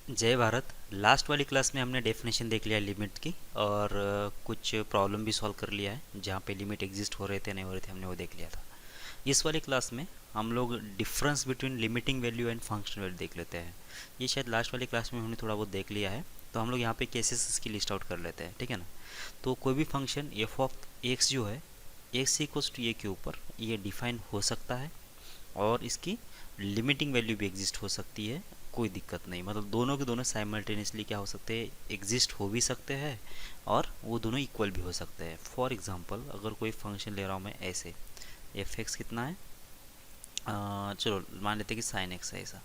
जय भारत। लास्ट वाली क्लास में हमने डेफिनेशन देख लिया लिमिट की और कुछ प्रॉब्लम भी सॉल्व कर लिया है। जहाँ पे लिमिट एग्जिस्ट हो रहे थे नहीं हो रहे थे हमने वो देख लिया था। इस वाली क्लास में हम लोग difference between limiting value and functional value देख लेते हैं। ये शायद लास्ट वाली क्लास में हमने थोड़ा बहुत देख लिया है। तो हम लोग यहाँ पे केसेस इसकी लिस्ट आउट कर लेते हैं, ठीक है ना। तो कोई भी फंक्शन एफ ऑफ एक्स जो है एक्स इक्वल्स टू ए के ऊपर ये डिफाइन हो सकता है और इसकी लिमिटिंग वैल्यू भी एग्जिस्ट हो सकती है। कोई दिक्कत नहीं, मतलब दोनों के दोनों साइमल्टेनियसली क्या हो सकते हैं, एग्जिस्ट हो भी सकते हैं और वो दोनों इक्वल भी हो सकते हैं। फॉर एग्जांपल अगर कोई फंक्शन ले रहा हूँ मैं ऐसे, एफ एक्स कितना है, चलो मान लेते हैं कि साइन एक्स है ऐसा।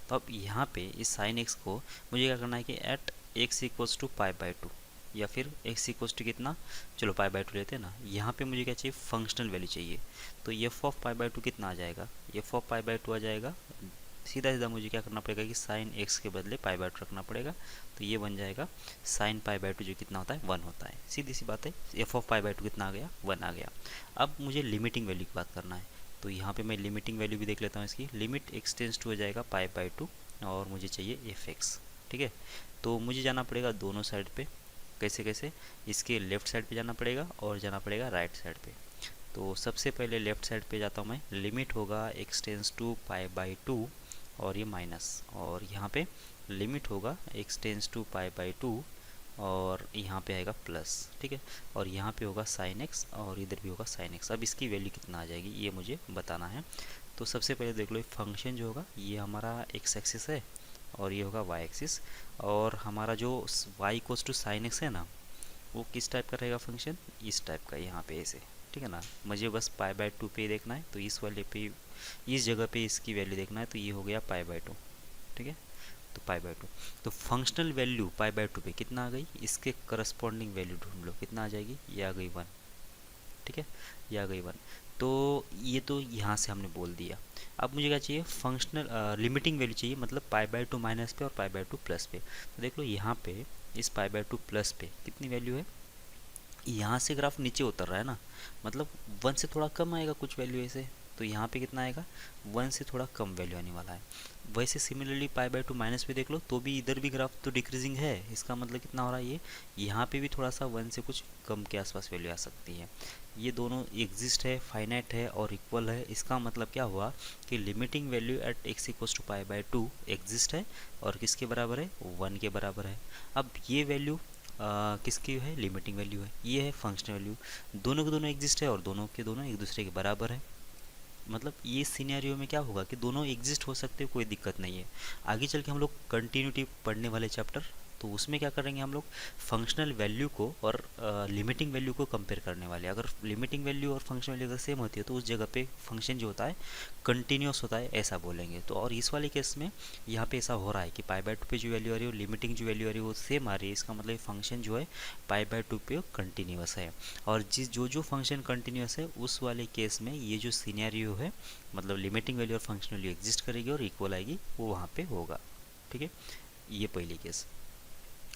तो अब यहाँ पे इस साइन एक्स को मुझे क्या करना है कि at X equals to pi by two या फिर एक्स इक्वल्स टू कितना, चलो पाई बाई टू लेते हैं ना। यहाँ पे मुझे क्या चाहिए, फंक्शनल वैल्यू चाहिए। तो F of pi by two कितना आ जाएगा, F of pi by two आ जाएगा। सीधा सीधा मुझे क्या करना पड़ेगा कि साइन एक्स के बदले पाई बाई टू रखना पड़ेगा। तो ये बन जाएगा साइन पाई बाई टू जो कितना होता है, वन होता है। सीधी सी बात है, F of pi by two कितना आ गया, वन आ गया। अब मुझे लिमिटिंग वैल्यू की बात करना है। तो यहाँ पे मैं लिमिटिंग वैल्यू भी देख लेता हूँ इसकी। लिमिट एक्स टेंड्स टू हो जाएगा पाई बाई टू और मुझे चाहिए एफ एक्स, ठीक है। तो मुझे जाना पड़ेगा दोनों साइड पे। कैसे कैसे, इसके लेफ्ट साइड पे जाना पड़ेगा और जाना पड़ेगा राइट साइड पे। तो सबसे पहले लेफ्ट साइड पे जाता हूँ मैं। लिमिट होगा X tends to pi by two और ये माइनस, और यहाँ पे लिमिट होगा X tends to pi by two और यहाँ पे आएगा प्लस, ठीक है। और यहाँ पे होगा साइन एक्स और इधर भी होगा साइन एक्स। अब इसकी वैल्यू कितना आ जाएगी ये मुझे बताना है। तो सबसे पहले देख लो, फंक्शन जो होगा ये हमारा एक्स एक्सिस है और ये होगा वाई एक्सिस। और हमारा जो Y equals to sine X है ना, वो किस टाइप का रहेगा फंक्शन, इस टाइप का यहाँ पे ऐसे, ठीक है ना। मुझे बस पाई बाई टू पे देखना है, तो इस वाले पे इस जगह पे इसकी वैल्यू देखना है। तो ये हो गया पाई बाई टू, ठीक है। तो पाई बाई टू, तो functional value pi by to पे कितना आ गई, इसके करस्पॉन्डिंग वैल्यू ढूंढ लो कितना आ जाएगी, ये आ गई वन, ठीक है। ये आ गई वन। तो ये तो यहाँ से हमने बोल दिया। अब मुझे क्या चाहिए, फंक्शनल लिमिटिंग वैल्यू चाहिए, मतलब पाई बाई टू माइनस पे और पाई बाई टू प्लस पे। तो देख लो यहाँ पे इस पाई बाई टू प्लस पे कितनी वैल्यू है, यहाँ से ग्राफ नीचे उतर रहा है ना, मतलब वन से थोड़ा कम आएगा कुछ वैल्यू ऐसे। तो यहाँ पे कितना आएगा, वन से थोड़ा कम वैल्यू आने वाला है। वैसे similarly pi by to minus पे देख लो, तो भी इधर भी ग्राफ तो डिक्रीजिंग है। इसका मतलब कितना हो रहा है, ये यहाँ पे भी थोड़ा सा वन से कुछ कम के आसपास वैल्यू आ सकती है। ये दोनों एग्जिस्ट है, फाइनाइट है और इक्वल है। इसका मतलब क्या हुआ कि limiting value at X equals to pi by two exist है और किसके बराबर है, वन के बराबर है। अब ये वैल्यू किसकी है, लिमिटिंग वैल्यू है, ये है फंक्शनल वैल्यू। दोनों के दोनों एग्जिस्ट है और दोनों के दोनों एक दूसरे के बराबर है। मतलब ये सिनेरियो में क्या होगा कि दोनों एग्जिस्ट हो सकते हैं, कोई दिक्कत नहीं है। आगे चल के हम लोग कंटिन्यूटी पढ़ने वाले चैप्टर, तो उसमें क्या करेंगे हम लोग, फंक्शनल वैल्यू को और लिमिटिंग वैल्यू को कंपेयर करने वाले। अगर लिमिटिंग वैल्यू और फंक्शनल वैल्यू अगर सेम होती है तो उस जगह पे फंक्शन जो होता है कंटिन्यूस होता है, ऐसा बोलेंगे। तो और इस वाले केस में यहाँ पे ऐसा हो रहा है कि पाई बाई टू पे जो वैल्यू आ रही है, लिमिटिंग जो वैल्यू आ रही है वो सेम आ रही है। इसका मतलब फंक्शन जो है पाई बाई टू पे कंटिन्यूस है। और जिस जो जो फंक्शन कंटिन्यूस है उस वाले केस में ये जो सीनियरियो है, मतलब लिमिटिंग वैल्यू और फंक्शनल वैल्यू एग्जिस्ट करेगी और इक्वल आएगी, वो वहाँ पे होगा, ठीक है। ये पहली केस।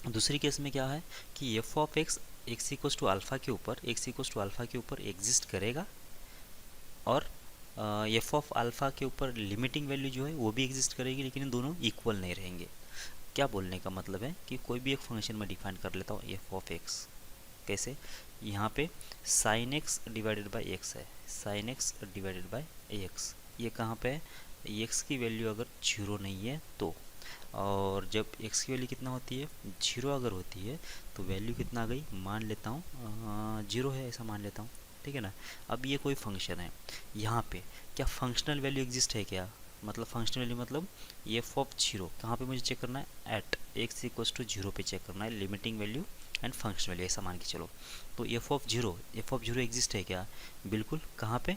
दूसरी केस में क्या है कि F of X X equals to alpha के ऊपर, एक्स इक्वल्स टू अल्फा के ऊपर एग्जिस्ट करेगा और एफ ऑफ अल्फा के ऊपर लिमिटिंग वैल्यू जो है वो भी एग्जिस्ट करेगी, लेकिन दोनों इक्वल नहीं रहेंगे। क्या बोलने का मतलब है कि कोई भी एक फंक्शन में डिफाइन कर लेता हूँ एफ ऑफ एक्स। कैसे, यहाँ पे sine X divided by X है, sine X divided by X. ये कहाँ पे है, एक्स की वैल्यू अगर जीरो नहीं है तो, और जब एक्स की वैल्यू कितना होती है, जीरो अगर होती है तो वैल्यू कितना आ गई, मान लेता हूँ जीरो है ऐसा मान लेता हूँ, ठीक है ना। अब ये कोई फंक्शन है, यहाँ पे क्या फंक्शनल वैल्यू एग्जिस्ट है क्या, मतलब फंक्शनल वैल्यू मतलब एफ ऑफ जीरो कहाँ पे मुझे चेक करना है, at X equals to zero पे चेक करना है, limiting value and functional value ऐसा मान के चलो। तो एफ ऑफ जीरो एग्जिस्ट है क्या, बिल्कुल। कहाँ पे,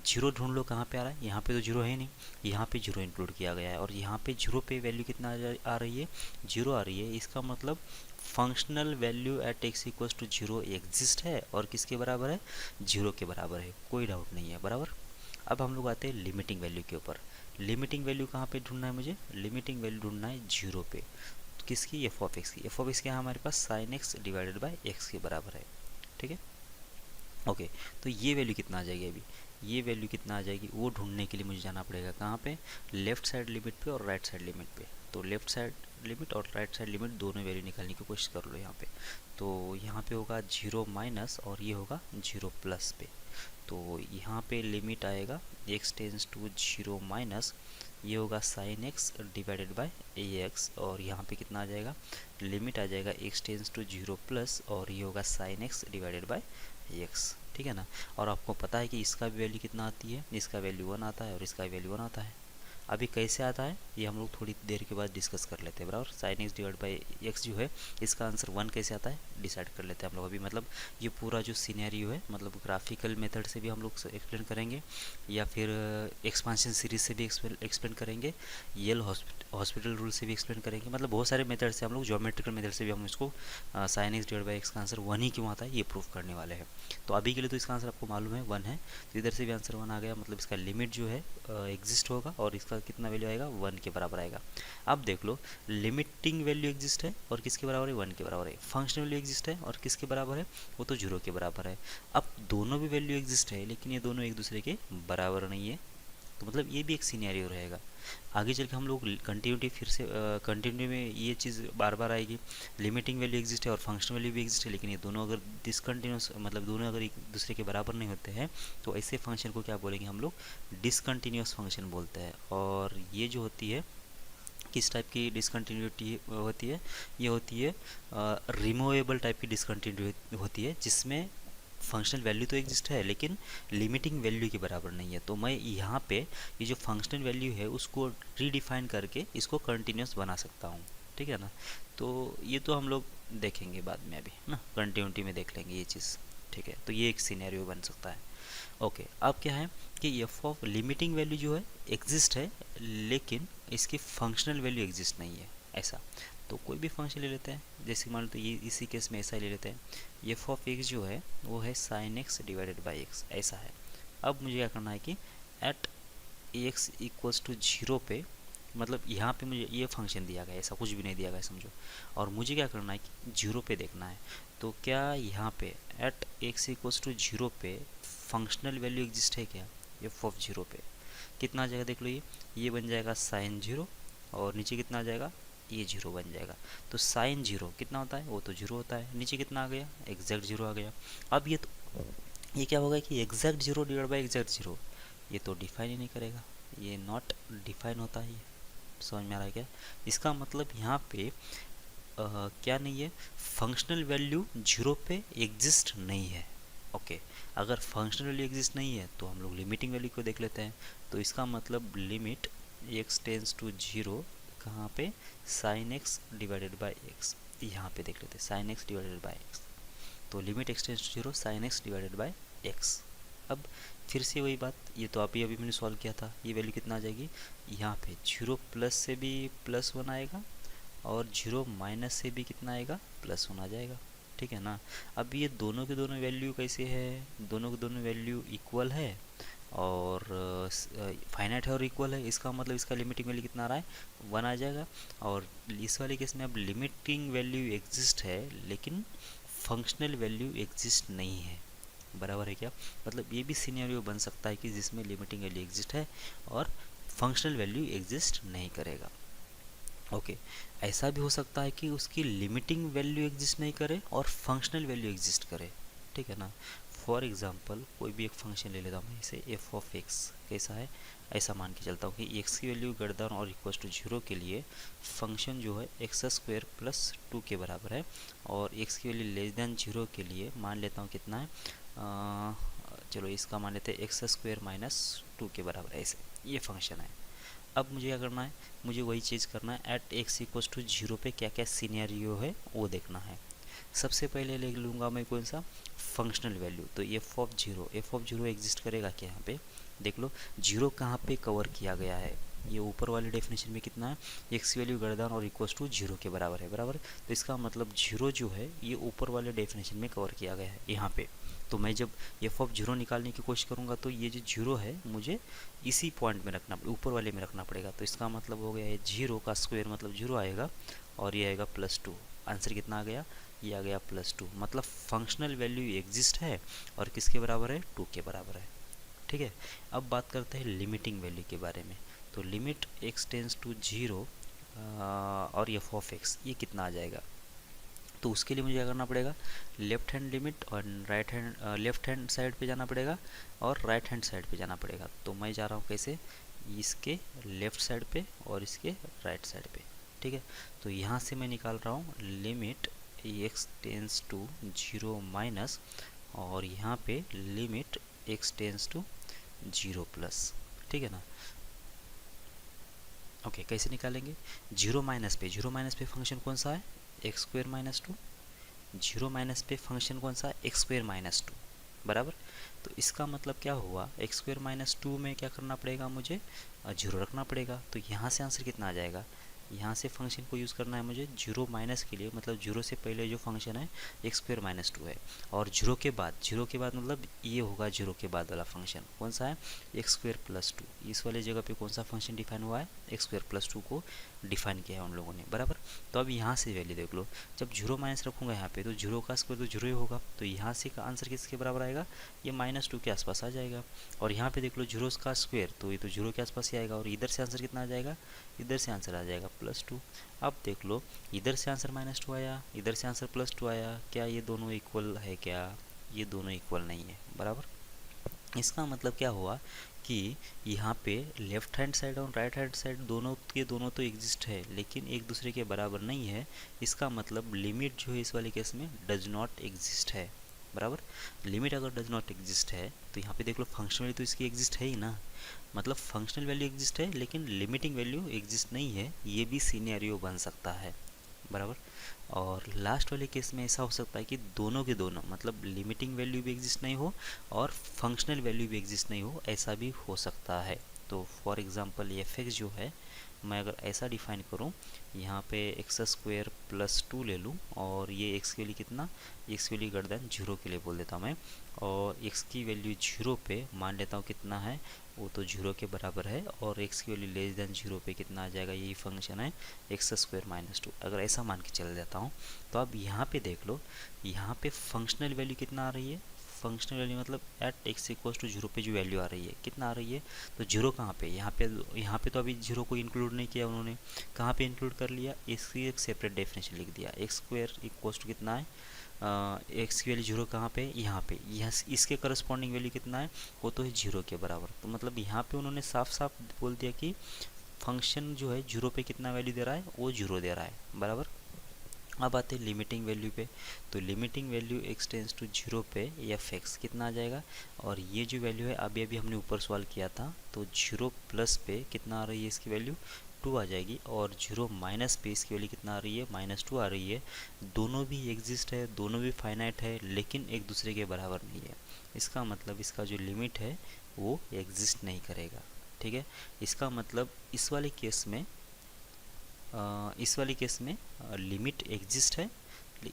जीरो ढूंढ लो कहाँ पे आ रहा है, यहाँ पे तो जीरो है नहीं, यहाँ पे जीरो इंक्लूड किया गया है। और यहाँ पे जीरो पे वैल्यू कितना आ रही है, जीरो आ रही है। इसका मतलब functional value at X equals to zero exist है और किसके बराबर है, जीरो के बराबर है, कोई डाउट नहीं है, बराबर। अब हम लोग आते हैं लिमिटिंग वैल्यू के ऊपर। लिमिटिंग वैल्यू कहाँ पे ढूंढना है मुझे, लिमिटिंग वैल्यू ढूंढना है जीरो पे। तो किसकी, एफ ऑफ एक्स की। एफ ऑफ एक्स क्या है हमारे पास, sine X divided by X के बराबर है, ठीक है। ओके, तो ये वैल्यू कितना आ जाएगी, अभी ये वैल्यू कितना आ जाएगी वो ढूंढने के लिए मुझे जाना पड़ेगा कहाँ पे, लेफ्ट साइड लिमिट पे और राइट साइड लिमिट पे। तो लेफ्ट साइड लिमिट और राइट साइड लिमिट दोनों वैल्यू निकालने की कोशिश कर लो यहाँ पे। तो यहाँ पे होगा 0 माइनस और ये होगा 0 प्लस पे। तो यहाँ पे लिमिट आएगा x टेंस टू 0 माइनस, ये होगा साइन एक्स डिवाइडेड बाय ए एक्स, और यहाँ पे कितना आ जाएगा, लिमिट आ जाएगा x टेंस टू 0 प्लस और ये होगा sign X divided bye x. ठीक है ना। और आपको पता है कि इसका भी वैल्यू कितना आती है, इसका वैल्यू 1 आता है और इसका वैल्यू 1 आता है। अभी कैसे आता है ये हम लोग थोड़ी देर के बाद डिस्कस कर लेते हैं, बराबर। Sine x divide by x जो है इसका आंसर 1 कैसे आता है डिसाइड कर लेते हैं हम लोग अभी। मतलब ये पूरा जो सिनेरियो है, मतलब ग्राफिकल मेथड से भी हम लोग एक्सप्लेन करेंगे या फिर एक्सपांशन सीरीज से भी एक्सप्लेन करेंगे, यल हॉस्पिटल रूल से भी एक्सप्लेन करेंगे। मतलब बहुत सारे मेथड से हम लोग, ज्योमेट्रिकल मेथड से भी हम इसको sine x divide by x का आंसर 1 ही क्यों आता है ये प्रूफ करने वाले हैं। तो अभी के लिए तो इसका आंसर आपको मालूम है 1 है, तो इधर से भी आंसर 1 आ गया। मतलब इसका लिमिट जो है एग्जिस्ट होगा और इसका कितना वैल्यू आएगा, 1 के बराबर आएगा। अब देख लो, लिमिटिंग वैल्यू एग्जिस्ट है और किसके बराबर है, 1 के बराबर है। फंक्शनल वैल्यू एग्जिस्ट है और किसके बराबर है, वो तो 0 के बराबर है। अब दोनों भी वैल्यू एग्जिस्ट है लेकिन ये दोनों एक दूसरे के बराबर नहीं है, तो मतलब ये भी एक सिनेरियो रहेगा। आगे चल के हम लोग कंटिन्यूटी फिर से कंटिन्यूटी में ये चीज़ बार बार आएगी। लिमिटिंग वैल्यू एग्जिस्ट है और फंक्शनल वैल्यू भी एग्जिस्ट है, लेकिन ये दोनों अगर डिसकंटिन्यूस, मतलब दोनों अगर एक दूसरे के बराबर नहीं होते हैं तो ऐसे फंक्शन को क्या बोलेंगे हम लोग, डिसकंटिन्यूस फंक्शन बोलते हैं। और ये जो होती है, किस टाइप की डिसकंटिन्यूटी होती है, ये होती है रिमूवेबल टाइप की डिसकंटिन्यूटी होती है, जिसमें फंक्शनल वैल्यू तो एग्जिस्ट है लेकिन लिमिटिंग वैल्यू के बराबर नहीं है। तो मैं यहाँ पे ये जो फंक्शनल वैल्यू है उसको रीडिफाइन करके इसको कंटिन्यूस बना सकता हूँ। ठीक है ना। तो ये तो हम लोग देखेंगे बाद में, अभी ना कंटिन्यूटी में देख लेंगे ये चीज़। ठीक है, तो ये एक सिनेरियो बन सकता है। ओके, अब क्या है कि एफ ऑफ लिमिटिंग वैल्यू जो है एग्जिस्ट है लेकिन इसकी फंक्शनल वैल्यू एग्जिस्ट नहीं है, ऐसा। तो कोई भी फंक्शन ले लेते हैं, जैसे मान लो तो ये इसी केस में ऐसा ही ले लेते हैं। एफ ऑफ एक्स जो है वो है sine X divided by x, ऐसा है। अब मुझे क्या करना है कि एट एक्स इक्वल्स टू 0 पे, मतलब यहाँ पे मुझे ये फंक्शन दिया गया है, ऐसा कुछ भी नहीं दिया गया समझो, और मुझे क्या करना है कि 0 पे देखना है। तो क्या यहाँ पे एट एक्स इक्वल्स टू 0 पे फंक्शनल वैल्यू एग्जिस्ट है क्या, एफ ऑफ 0 पे कितना आ जाएगा, देख लो ये बन जाएगा साइन 0 और नीचे कितना आ जाएगा, ये 0 बन जाएगा। तो साइन 0 कितना होता है, वो तो 0 होता है, नीचे कितना आ गया, एग्जैक्ट 0 आ गया। अब ये क्या होगा कि एग्जैक्ट 0 डिवाइड बाई एग्जैक्ट 0, ये तो डिफाइन ही नहीं करेगा, ये नॉट डिफाइन होता है। ये समझ में आ रहा है क्या, इसका मतलब यहाँ पे क्या नहीं है, फंक्शनल वैल्यू 0 पे एग्जिस्ट नहीं है। ओके, अगर फंक्शनल वैल्यू एग्जिस्ट नहीं है तो हम लोग लिमिटिंग वैल्यू को देख लेते हैं। तो इसका मतलब लिमिट x टेंस टू 0 कहाँ पे, sine X divided by X, यहाँ पे देख लेते हैं sine X divided by X. तो limit x tends to 0 sine X divided by X. अब फिर से वही बात, ये तो अभी अभी मैंने सॉल्व किया था, ये वैल्यू कितना आ जाएगी, यहाँ पे 0 प्लस से भी +1 आएगा और 0 माइनस से भी कितना आएगा, +1 आ जाएगा। ठीक है ना। अब ये दोनों के दोनों वैल्यू कैसे है, दोनों के दोनों वैल्यू इक्वल है और फाइनाइट है और इक्वल है, इसका मतलब इसका लिमिटिंग वैल्यू कितना आ रहा है, 1 आ जाएगा। और इस वाले केस में अब लिमिटिंग वैल्यू एग्जिस्ट है लेकिन फंक्शनल वैल्यू एग्जिस्ट नहीं है, बराबर है क्या। मतलब ये भी सिनेरियो बन सकता है कि जिसमें लिमिटिंग वैल्यू एग्जिस्ट है और फंक्शनल वैल्यू एग्जिस्ट नहीं करेगा। ओके, ऐसा भी हो सकता है कि उसकी लिमिटिंग वैल्यू एग्जिस्ट नहीं करे और फंक्शनल वैल्यू एग्जिस्ट करे। ठीक है ना। फॉर एग्जांपल कोई भी एक फंक्शन ले लेता हूँ मैं, इसे एफ ऑफ एक्स कैसा है, ऐसा मान के चलता हूँ कि एक्स की वैल्यू ग्रेटर देन और इक्वल टू 0 के लिए फंक्शन जो है एक्स स्क्वायर प्लस 2 के बराबर है, और एक्स की वैल्यू लेस देन 0 के लिए मान लेता हूँ कितना है, चलो इसका मान लेते हैं एक्स स्क्वायर माइनस 2 के बराबर है, ऐसे ये फंक्शन है। अब मुझे क्या करना है, मुझे वही चीज़ करना है, एट एक्स इक्वल्स टू 0 पे क्या क्या सिनेरियो है वो देखना है। सबसे पहले ले लूँगा मैं कौन सा, फंक्शनल वैल्यू। तो एफ ऑफ 0 एग्जिस्ट करेगा क्या, यहाँ पे देख लो 0 कहाँ पे कवर किया गया है, ये ऊपर वाले डेफिनेशन में कितना है, एक्स की वैल्यू ग्रेटर देन और इक्वल्स टू 0 के बराबर है, बराबर। तो इसका मतलब 0 जो है ये ऊपर वाले डेफिनेशन में कवर किया गया है यहाँ पे। तो मैं जब एफ ऑफ 0 निकालने की कोशिश करूँगा तो ये जो 0 है मुझे इसी पॉइंट में रखना, ऊपर वाले में रखना पड़ेगा। तो इसका मतलब हो गया है 0 का स्क्वायर मतलब 0 आएगा और ये आएगा +2। आंसर कितना आ गया, ये आ गया +2। मतलब फंक्शनल वैल्यू एग्जिस्ट है और किसके बराबर है, 2 के बराबर है। ठीक है। अब बात करते हैं लिमिटिंग वैल्यू के बारे में। तो लिमिट x टेंस टू 0 और एफ ऑफ एक्स ये कितना आ जाएगा। तो उसके लिए मुझे क्या करना पड़ेगा, लेफ्ट हैंड लिमिट और right hand left hand side पे जाना पड़ेगा और राइट हैंड साइड पे जाना पड़ेगा। तो मैं जा रहा हूँ कैसे, इसके लेफ्ट साइड पे और इसके राइट साइड पे, ठीक है। तो यहाँ से मैं निकाल रहा हूँ limit X tends to 0 minus, और यहाँ पे limit X tends to 0 plus, ठीक है ना। ओके, कैसे निकालेंगे, 0 माइनस पे फंक्शन कौन सा है, एक्स स्क्वेयर माइनस 2। 0 माइनस पे फंक्शन कौन सा, एक्स स्क्वेयर माइनस 2, बराबर। तो इसका मतलब क्या हुआ, एक्स स्क्वेयर माइनस 2 में क्या करना पड़ेगा मुझे, 0 रखना पड़ेगा। तो यहाँ से आंसर कितना आ जाएगा, यहाँ से फंक्शन को यूज़ करना है मुझे 0 माइनस के लिए, मतलब 0 से पहले जो फंक्शन है एक्स स्क्वेयर माइनस 2 है, और 0 के बाद मतलब ये होगा 0 के बाद वाला फंक्शन कौन सा है, एक्स स्क्वेयर प्लस 2। इस वाले जगह पे कौन सा फंक्शन डिफाइन हुआ है, एक्स स्क्वेयर प्लस 2 को डिफाइन किया है उन लोगों ने, बराबर। तो अब यहाँ से वैल्यू देख लो, जब 0 माइनस रखूँगा यहाँ पे तो 0 का स्क्वायर तो 0 ही होगा, तो यहाँ से का आंसर किसके बराबर आएगा, ये -2 के आसपास आ जाएगा। और यहाँ पे देख लो 0 का स्क्वायर, तो ये तो 0 के आसपास ही आएगा, और इधर से आंसर कितना आ जाएगा, इधर से आंसर आ जाएगा +2। अब देख लो इधर से आंसर -2 आया, इधर से आंसर +2 आया, क्या ये दोनों इक्वल है, क्या ये दोनों इक्वल नहीं है, बराबर। इसका मतलब क्या हुआ कि यहाँ पे लेफ्ट हैंड साइड और राइट हैंड साइड दोनों के दोनों तो एग्जिस्ट है, लेकिन एक दूसरे के बराबर नहीं है। इसका मतलब लिमिट जो है इस वाले केस में डज नॉट एग्जिस्ट है, बराबर। लिमिट अगर डज नॉट एग्जिस्ट है तो यहाँ पे देख लो फंक्शनल वैल्यू तो इसकी एग्जिस्ट है ही ना, मतलब फंक्शनल वैल्यू एग्जिस्ट है लेकिन लिमिटिंग वैल्यू एग्जिस्ट नहीं है, ये भी सिनेरियो बन सकता है, बराबर। और लास्ट वाले केस में ऐसा हो सकता है कि दोनों के दोनों, मतलब लिमिटिंग वैल्यू भी एग्जिस्ट नहीं हो और फंक्शनल वैल्यू भी एग्जिस्ट नहीं हो, ऐसा भी हो सकता है। तो फॉर एग्जांपल एफ एक्स जो है, मैं अगर ऐसा डिफाइन करूं, यहाँ पे एक्स स्क्वेयर प्लस 2 ले लूँ, और ये एक्स के लिए कितना, एक्स के लिए ग्रेटर देन 0 के लिए बोल देता हूँ मैं, और एक्स की वैल्यू 0 पे मान लेता हूँ कितना है, वो तो 0 के बराबर है, और एक्स की वैल्यू लेस देन 0 पे कितना आ जाएगा, यही फंक्शन है एक्स स्क्वेयर माइनस 2। अगर ऐसा मान के चल जाता हूँ तो अब यहाँ पे देख लो, यहाँ पे फंक्शनल वैल्यू कितना आ रही है, फंक्शनल वैल्यू मतलब एट एक्स इक्वल टू 0 पे जो वैल्यू आ रही है कितना आ रही है, तो 0 कहाँ पे, यहाँ पे तो अभी 0 को इंक्लूड नहीं किया उन्होंने, कहाँ पे इंक्लूड कर लिया, इसकी एक सेपरेट डेफिनेशन लिख दिया, एक्स स्क्वेयर इक्वल टू कितना है, एक्स की वैल्यू 0 कहाँ पे, यहाँ पे, यहाँ इसके करस्पॉन्डिंग वैल्यू कितना है, वो तो है 0 के बराबर। तो मतलब यहाँ पे उन्होंने साफ साफ बोल दिया कि फंक्शन जो है 0 पे कितना वैल्यू दे रहा है, वो 0 दे रहा है, बराबर। अब आते हैं लिमिटिंग वैल्यू पे, तो limiting value X tends to 0 पे एफ एक्स कितना आ जाएगा, और ये जो वैल्यू है अभी अभी हमने ऊपर सवाल किया था, तो 0 प्लस पे कितना आ रही है इसकी वैल्यू 2 आ जाएगी, और 0 माइनस पे इसकी वैल्यू कितना आ रही है, -2 आ रही है। दोनों भी एग्जिस्ट है, दोनों भी फाइनाइट है, लेकिन एक दूसरे के बराबर नहीं है। इसका मतलब इसका जो लिमिट है वो एग्जिस्ट नहीं करेगा, ठीक है। इसका मतलब इस वाले केस में लिमिट एग्जिस्ट है,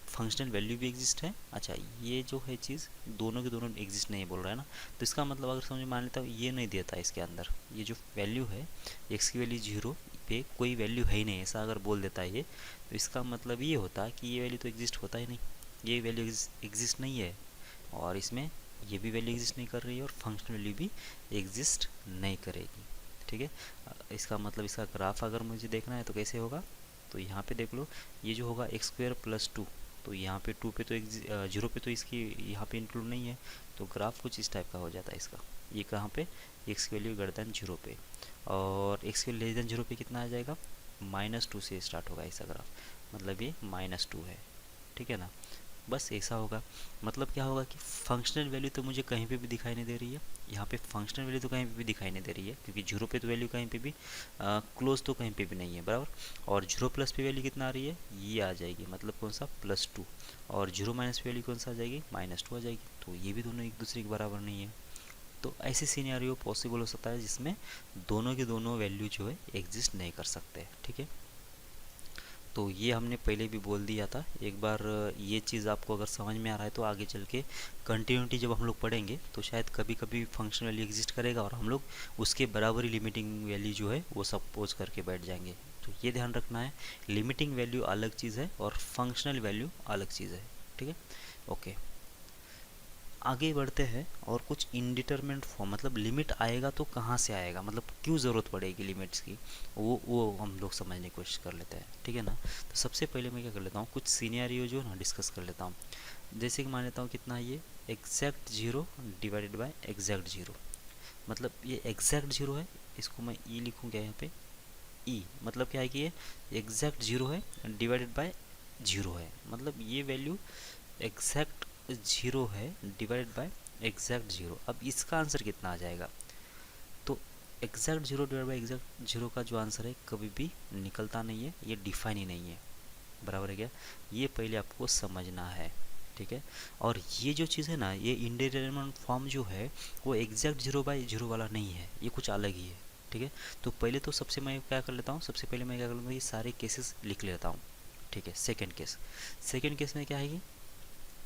फंक्शनल वैल्यू भी एग्जिस्ट है। अच्छा, ये जो है चीज़ दोनों के दोनों एग्जिस्ट नहीं बोल रहा है ना, तो इसका मतलब अगर समझ मान लेता हूँ ये नहीं देता इसके अंदर, ये जो वैल्यू है एक्स की वैल्यू 0 पे कोई वैल्यू है ही नहीं, ऐसा अगर बोल देता है ये, तो इसका मतलब ये होता कि ये वैल्यू तो एग्जिस्ट होता ही नहीं, ये वैल्यू एग्जिस्ट नहीं है, और इसमें ये भी वैल्यू एग्जिस्ट नहीं कर रही है, और फंक्शनल वैल्यू भी एग्जिस्ट नहीं करेगी, ठीक है। इसका मतलब इसका ग्राफ अगर मुझे देखना है तो कैसे होगा, तो यहाँ पे देख लो, ये जो होगा एक्स स्क्वेयर प्लस 2, तो यहाँ पे 2 पे तो 0 पे तो इसकी यहाँ पे इंक्लूड नहीं है, तो ग्राफ कुछ इस टाइप का हो जाता है इसका। ये कहाँ पे, एक्स की वैल्यू ग्रेटर देन 0 पे, और एक्स की वैल्यू लेस देन 0 पे कितना आ जाएगा, -2 से स्टार्ट होगा इसका ग्राफ, मतलब ये -2 है, ठीक है ना। बस ऐसा होगा, मतलब क्या होगा कि फंक्शनल वैल्यू तो मुझे कहीं पे भी दिखाई नहीं दे रही है, यहाँ पे फंक्शनल वैल्यू तो कहीं पे भी दिखाई नहीं दे रही है, क्योंकि 0 पे तो वैल्यू कहीं पे भी क्लोज तो कहीं पे भी नहीं है, बराबर। और 0 प्लस पे वैल्यू कितना आ रही है, ये आ जाएगी, मतलब कौन सा, +2, और 0 माइनस पे वैल्यू कौन सा आ जाएगी, -2 आ जाएगी, तो ये भी दोनों एक दूसरे के बराबर नहीं है। तो ऐसे सिनेरियो पॉसिबल हो सकता है जिसमें दोनों के दोनों वैल्यू जो है एग्जिस्ट नहीं कर सकते, ठीक है। तो ये हमने पहले भी बोल दिया था, एक बार ये चीज़ आपको अगर समझ में आ रहा है तो आगे चल के कंटिन्यूटी जब हम लोग पढ़ेंगे तो शायद कभी कभी फंक्शन वैल्यू एग्जिस्ट करेगा और हम लोग उसके बराबर ही लिमिटिंग वैल्यू जो है वो सपोज करके बैठ जाएंगे। तो ये ध्यान रखना है, लिमिटिंग वैल्यू अलग चीज़ है और फंक्शनल वैल्यू अलग चीज़ है, ठीक है। ओके, आगे बढ़ते हैं और कुछ इनडिटरमिनेट फॉर्म मतलब लिमिट आएगा तो कहाँ से आएगा, मतलब क्यों ज़रूरत पड़ेगी लिमिट्स की, वो हम लोग समझने की कोशिश कर लेते हैं, ठीक है ना। तो सबसे पहले मैं क्या कर लेता हूँ, कुछ सिनेरियो जो है ना डिस्कस कर लेता हूँ। जैसे कि मान लेता हूँ कितना है ये, exact zero divided by exact zero. मतलब ये एग्जैक्ट जीरो है, इसको मैं ई लिखूँगा यहाँ पे, ई मतलब क्या है कि ये एग्जैक्ट जीरो है डिवाइडेड बाय जीरो है, मतलब ये वैल्यू एग्जैक्ट जीरो है डिवाइडेड बाय एग्जैक्ट जीरो। अब इसका आंसर कितना आ जाएगा, तो exact zero divide by exact zero का जो आंसर है कभी भी निकलता नहीं है, ये डिफाइन ही नहीं है, बराबर है क्या। ये पहले आपको समझना है, ठीक है। और ये जो चीज़ है ना, ये इंडिटरमिनेट फॉर्म जो है वो एग्जैक्ट जीरो बाय जीरो वाला नहीं है, ये कुछ अलग ही है, ठीक है। तो पहले तो सबसे मैं क्या कर लेता हूँ, सबसे पहले मैं क्या कर लूँगा, ये सारे केसेस लिख लेता हूँ, ठीक है। सेकेंड केस में क्या है कि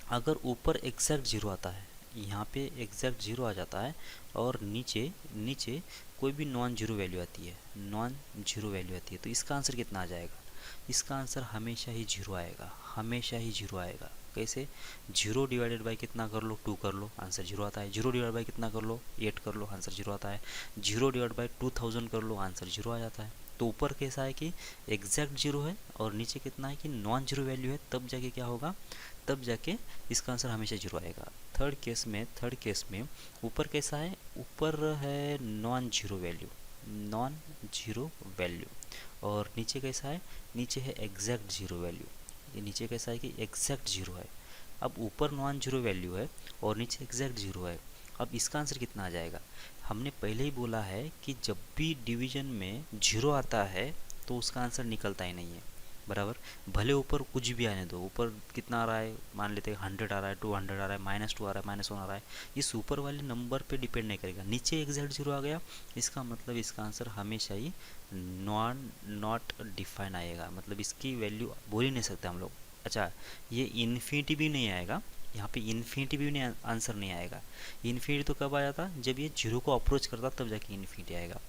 अगर ऊपर एग्जैक्ट जीरो आता है, यहाँ पे एग्जैक्ट जीरो आ जाता है और नीचे नीचे कोई भी नॉन जीरो वैल्यू आती है, नॉन जीरो वैल्यू आती है, तो इसका आंसर कितना आ जाएगा, इसका आंसर हमेशा ही जीरो आएगा, हमेशा ही जीरो आएगा। कैसे, जीरो डिवाइडेड बाय कितना कर लो, 2 कर लो, आंसर जीरो आता है। जीरो डिवाइड बाय कितना कर लो, 8 कर लो, आंसर जीरो आता है। जीरो डिवाइड बाय 2000 कर लो, आंसर जीरो आ जाता है। तो ऊपर कैसा है कि एग्जैक्ट जीरो है और नीचे कितना है कि नॉन जीरो वैल्यू है, तब जाके क्या होगा, तब जाके इसका आंसर हमेशा जीरो आएगा। थर्ड केस में ऊपर कैसा है, ऊपर है non zero value, non zero value, और नीचे कैसा है, नीचे है एग्जैक्ट जीरो वैल्यू। ये नीचे कैसा है कि एग्जैक्ट जीरो है। अब ऊपर नॉन जीरो वैल्यू है और नीचे एग्जैक्ट जीरो है। अब इसका आंसर कितना आ जाएगा, हमने पहले ही बोला है कि जब भी डिवीजन में जीरो आता है तो उसका आंसर निकलता ही नहीं है, बराबर। भले ऊपर कुछ भी आने दो, ऊपर कितना आ रहा है, मान लेते हैं 100 आ रहा है, 200 आ रहा है, -2 आ रहा है, -1 आ रहा है, इस ऊपर वाले नंबर पे डिपेंड नहीं करेगा। नीचे एग्जैक्ट जीरो आ गया, इसका मतलब इसका आंसर हमेशा ही नॉट डिफाइन आएगा, मतलब इसकी वैल्यू बोल ही नहीं सकते हम लोग। अच्छा, ये इन्फिनिटी भी नहीं आएगा, यहाँ पे इन्फिनिटी भी नहीं, आंसर नहीं आएगा। इन्फिनिटी तो कब आ जाता, जब ये जीरो को अप्रोच करता तब जाके इन्फिनिटी आएगा।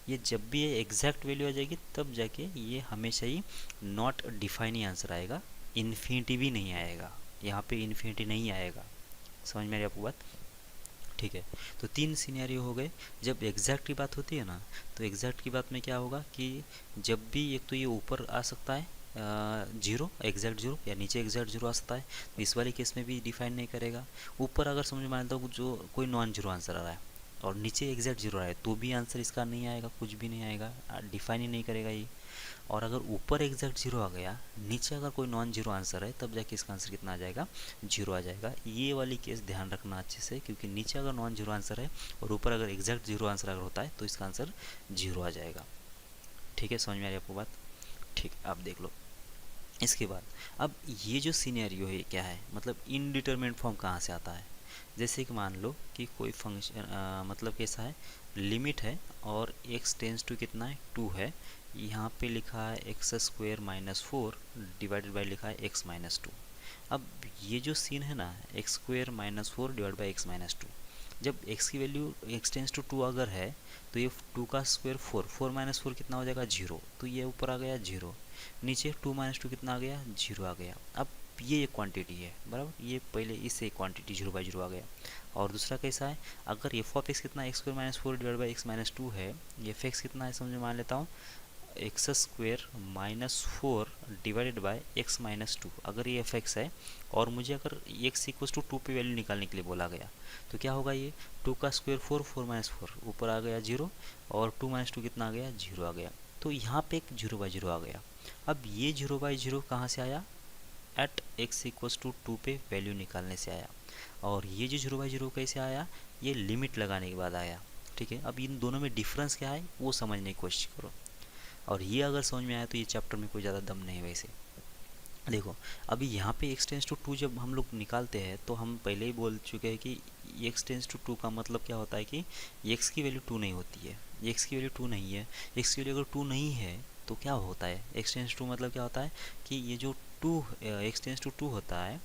ये जब भी ये एग्जैक्ट वैल्यू आ जाएगी तब जाके ये हमेशा ही नॉट डिफाइन ही आंसर आएगा, इन्फिनिटी भी नहीं आएगा, यहाँ पे इन्फिनिटी नहीं आएगा। समझ में आ रही आपको बात, ठीक है। तो 3 सिनेरियो हो गए। जब एग्जैक्ट की बात होती है ना, तो एग्जैक्ट की बात में क्या होगा कि जब भी एक तो ये ऊपर आ सकता है जीरो, एग्जैक्ट जीरो, या नीचे एग्जैक्ट जीरो आ सकता है, तो इस वाले केस में भी डिफाइन नहीं करेगा। ऊपर अगर समझ में आता हूँ जो कोई नॉन जीरो आंसर आ रहा है और नीचे एग्जैक्ट जीरो आ रहा है, तो भी आंसर इसका नहीं आएगा, कुछ भी नहीं आएगा, डिफाइन ही नहीं करेगा ये। और अगर ऊपर एग्जैक्ट जीरो आ गया, नीचे अगर कोई नॉन जीरो आंसर है, तब जाके इसका आंसर कितना आ जाएगा, जीरो आ जाएगा। ये वाली केस ध्यान रखना अच्छे से, क्योंकि नीचे अगर नॉन जीरो आंसर है और ऊपर अगर एग्जैक्ट जीरो आंसर अगर होता है तो इसका आंसर जीरो आ जाएगा, ठीक है। समझ में आ रही आपको बात, ठीक, आप देख लो। इसके बाद अब ये जो सीनेरियो है क्या है, मतलब इनडिटरमिनेट फॉर्म कहाँ से आता है। जैसे कि मान लो कि कोई फंक्शन मतलब कैसा है, लिमिट है और x टेंस टू कितना है, 2 है। यहाँ पे लिखा है x² - 4 डिवाइडेड बाय लिखा है x - 2। अब ये जो सीन है ना, x² - 4 डिवाइड बाई x - 2, जब x की वैल्यू x टेंस टू 2 अगर है तो ये 2 का स्क्वायर 4, 4 - 4 कितना हो जाएगा, जीरो। तो ये ऊपर आ गया जीरो, नीचे 2 - 2 कितना आ गया, जीरो आ गया। अब ये एक क्वांटिटी है, बराबर, ये पहले इससे क्वांटिटी जीरो बाई जीरो आ गया। और दूसरा कैसा है, अगर एफ ऑफ एक्स कितना x² - 4 डिवाइड बाई x - 2 है, एफ एक्स कितना है समझ मान लेता हूँ x² - 4 डिवाइडेड बाय x - 2, अगर ये एफ एक्स है और मुझे अगर x = 2 पे वैल्यू निकालने के लिए बोला गया, तो क्या होगा, ये 2 का स्क्वायर 4, 4 - 4 ऊपर आ गया जीरो, और 2 - 2 कितना आ गया, जीरो आ गया। तो यहाँ पे एक जीरो बाई जीरो आ गया। अब ये जीरो बाई जीरो कहाँ से आया, एट x = 2 पे वैल्यू निकालने से आया। और ये जो जीरो बाई जीरो कैसे आया, ये लिमिट लगाने के बाद आया, ठीक है। अब इन दोनों में डिफरेंस क्या है वो समझने की कोशिश करो, और ये अगर समझ में आया तो ये चैप्टर में कोई ज़्यादा दम नहीं है। वैसे देखो, अभी यहाँ पे x टेंस टू 2 जब हम लोग निकालते हैं तो हम पहले ही बोल चुके हैं कि x टेंस टू 2 का मतलब क्या होता है कि x की वैल्यू 2 नहीं होती है, x की वैल्यू 2 नहीं है। x की वैल्यू अगर 2 नहीं है तो क्या होता है, x टेंस टू मतलब क्या होता है कि ये जो 2 x टेंस टू 2 होता है,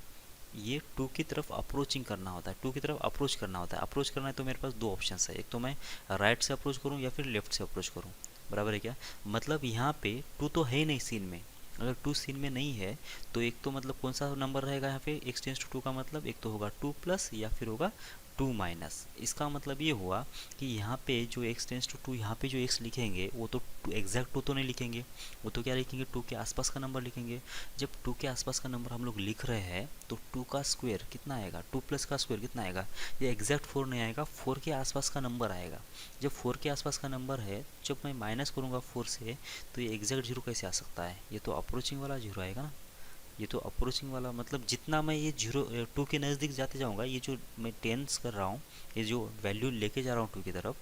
ये 2 की तरफ अप्रोचिंग करना होता है, 2 की तरफ अप्रोच करना होता है। अप्रोच करना है तो मेरे पास दो ऑप्शन है, एक तो मैं राइट से अप्रोच करूँ या फिर लेफ्ट से अप्रोच करूँ, बराबर है क्या। मतलब यहाँ पे 2 तो है ही नहीं सीन में, अगर टू सीन में नहीं है तो एक तो मतलब कौन सा नंबर रहेगा यहाँ पे x टेंस टू टू का मतलब एक तो होगा टू प्लस या फिर होगा टू माइनस। इसका मतलब ये हुआ कि यहाँ पे जो x टेंस टू टू यहाँ पे जो x लिखेंगे वो तो एग्जैक्ट टू तो नहीं लिखेंगे, वो तो क्या लिखेंगे, टू के आसपास का नंबर लिखेंगे। जब टू के आसपास का नंबर हम लोग लिख रहे हैं तो टू का स्क्वायर कितना आएगा, टू प्लस का स्क्वायर कितना आएगा, ये एग्जैक्ट फोर नहीं आएगा, फोर के आसपास का नंबर आएगा। जब फोर के आसपास का नंबर है, जब मैं माइनस करूँगा फोर से तो ये एग्जैक्ट जीरो कैसे आ सकता है, ये तो अप्रोचिंग वाला जीरो आएगा ना। ये तो अप्रोचिंग वाला मतलब जितना मैं ये जीरो टू के नज़दीक जाते जाऊँगा, ये जो मैं टेंस कर रहा हूँ, ये जो वैल्यू लेके जा रहा हूँ टू की तरफ,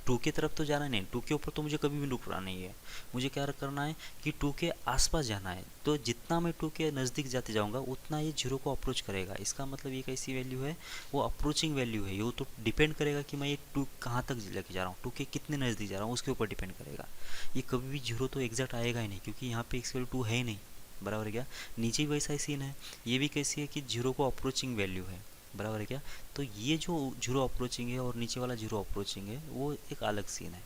टू की तरफ तो जाना नहीं, टू के ऊपर तो मुझे कभी भी रुकना नहीं है। मुझे क्या करना है कि टू के आसपास जाना है। तो जितना मैं टू के नज़दीक जाते जाऊँगा उतना ये जीरो को अप्रोच करेगा। इसका मतलब ये कैसी वैल्यू है, वो अप्रोचिंग वैल्यू है। ये तो डिपेंड करेगा कि मैं ये टू कहाँ तक लेके जा रहा हूँ, टू के कितने नज़दीक जा रहा हूँ, उसके ऊपर डिपेंड करेगा। ये कभी भी जीरो तो एग्जैक्ट आएगा ही नहीं, क्योंकि यहाँ पे एक्स वैल्यू टू है ही नहीं। बराबर है क्या। नीचे भी वैसा ही सीन है, ये भी कैसी है कि जीरो को अप्रोचिंग वैल्यू है। बराबर है क्या। तो ये जो जीरो अप्रोचिंग है और नीचे वाला जीरो अप्रोचिंग है वो एक अलग सीन है।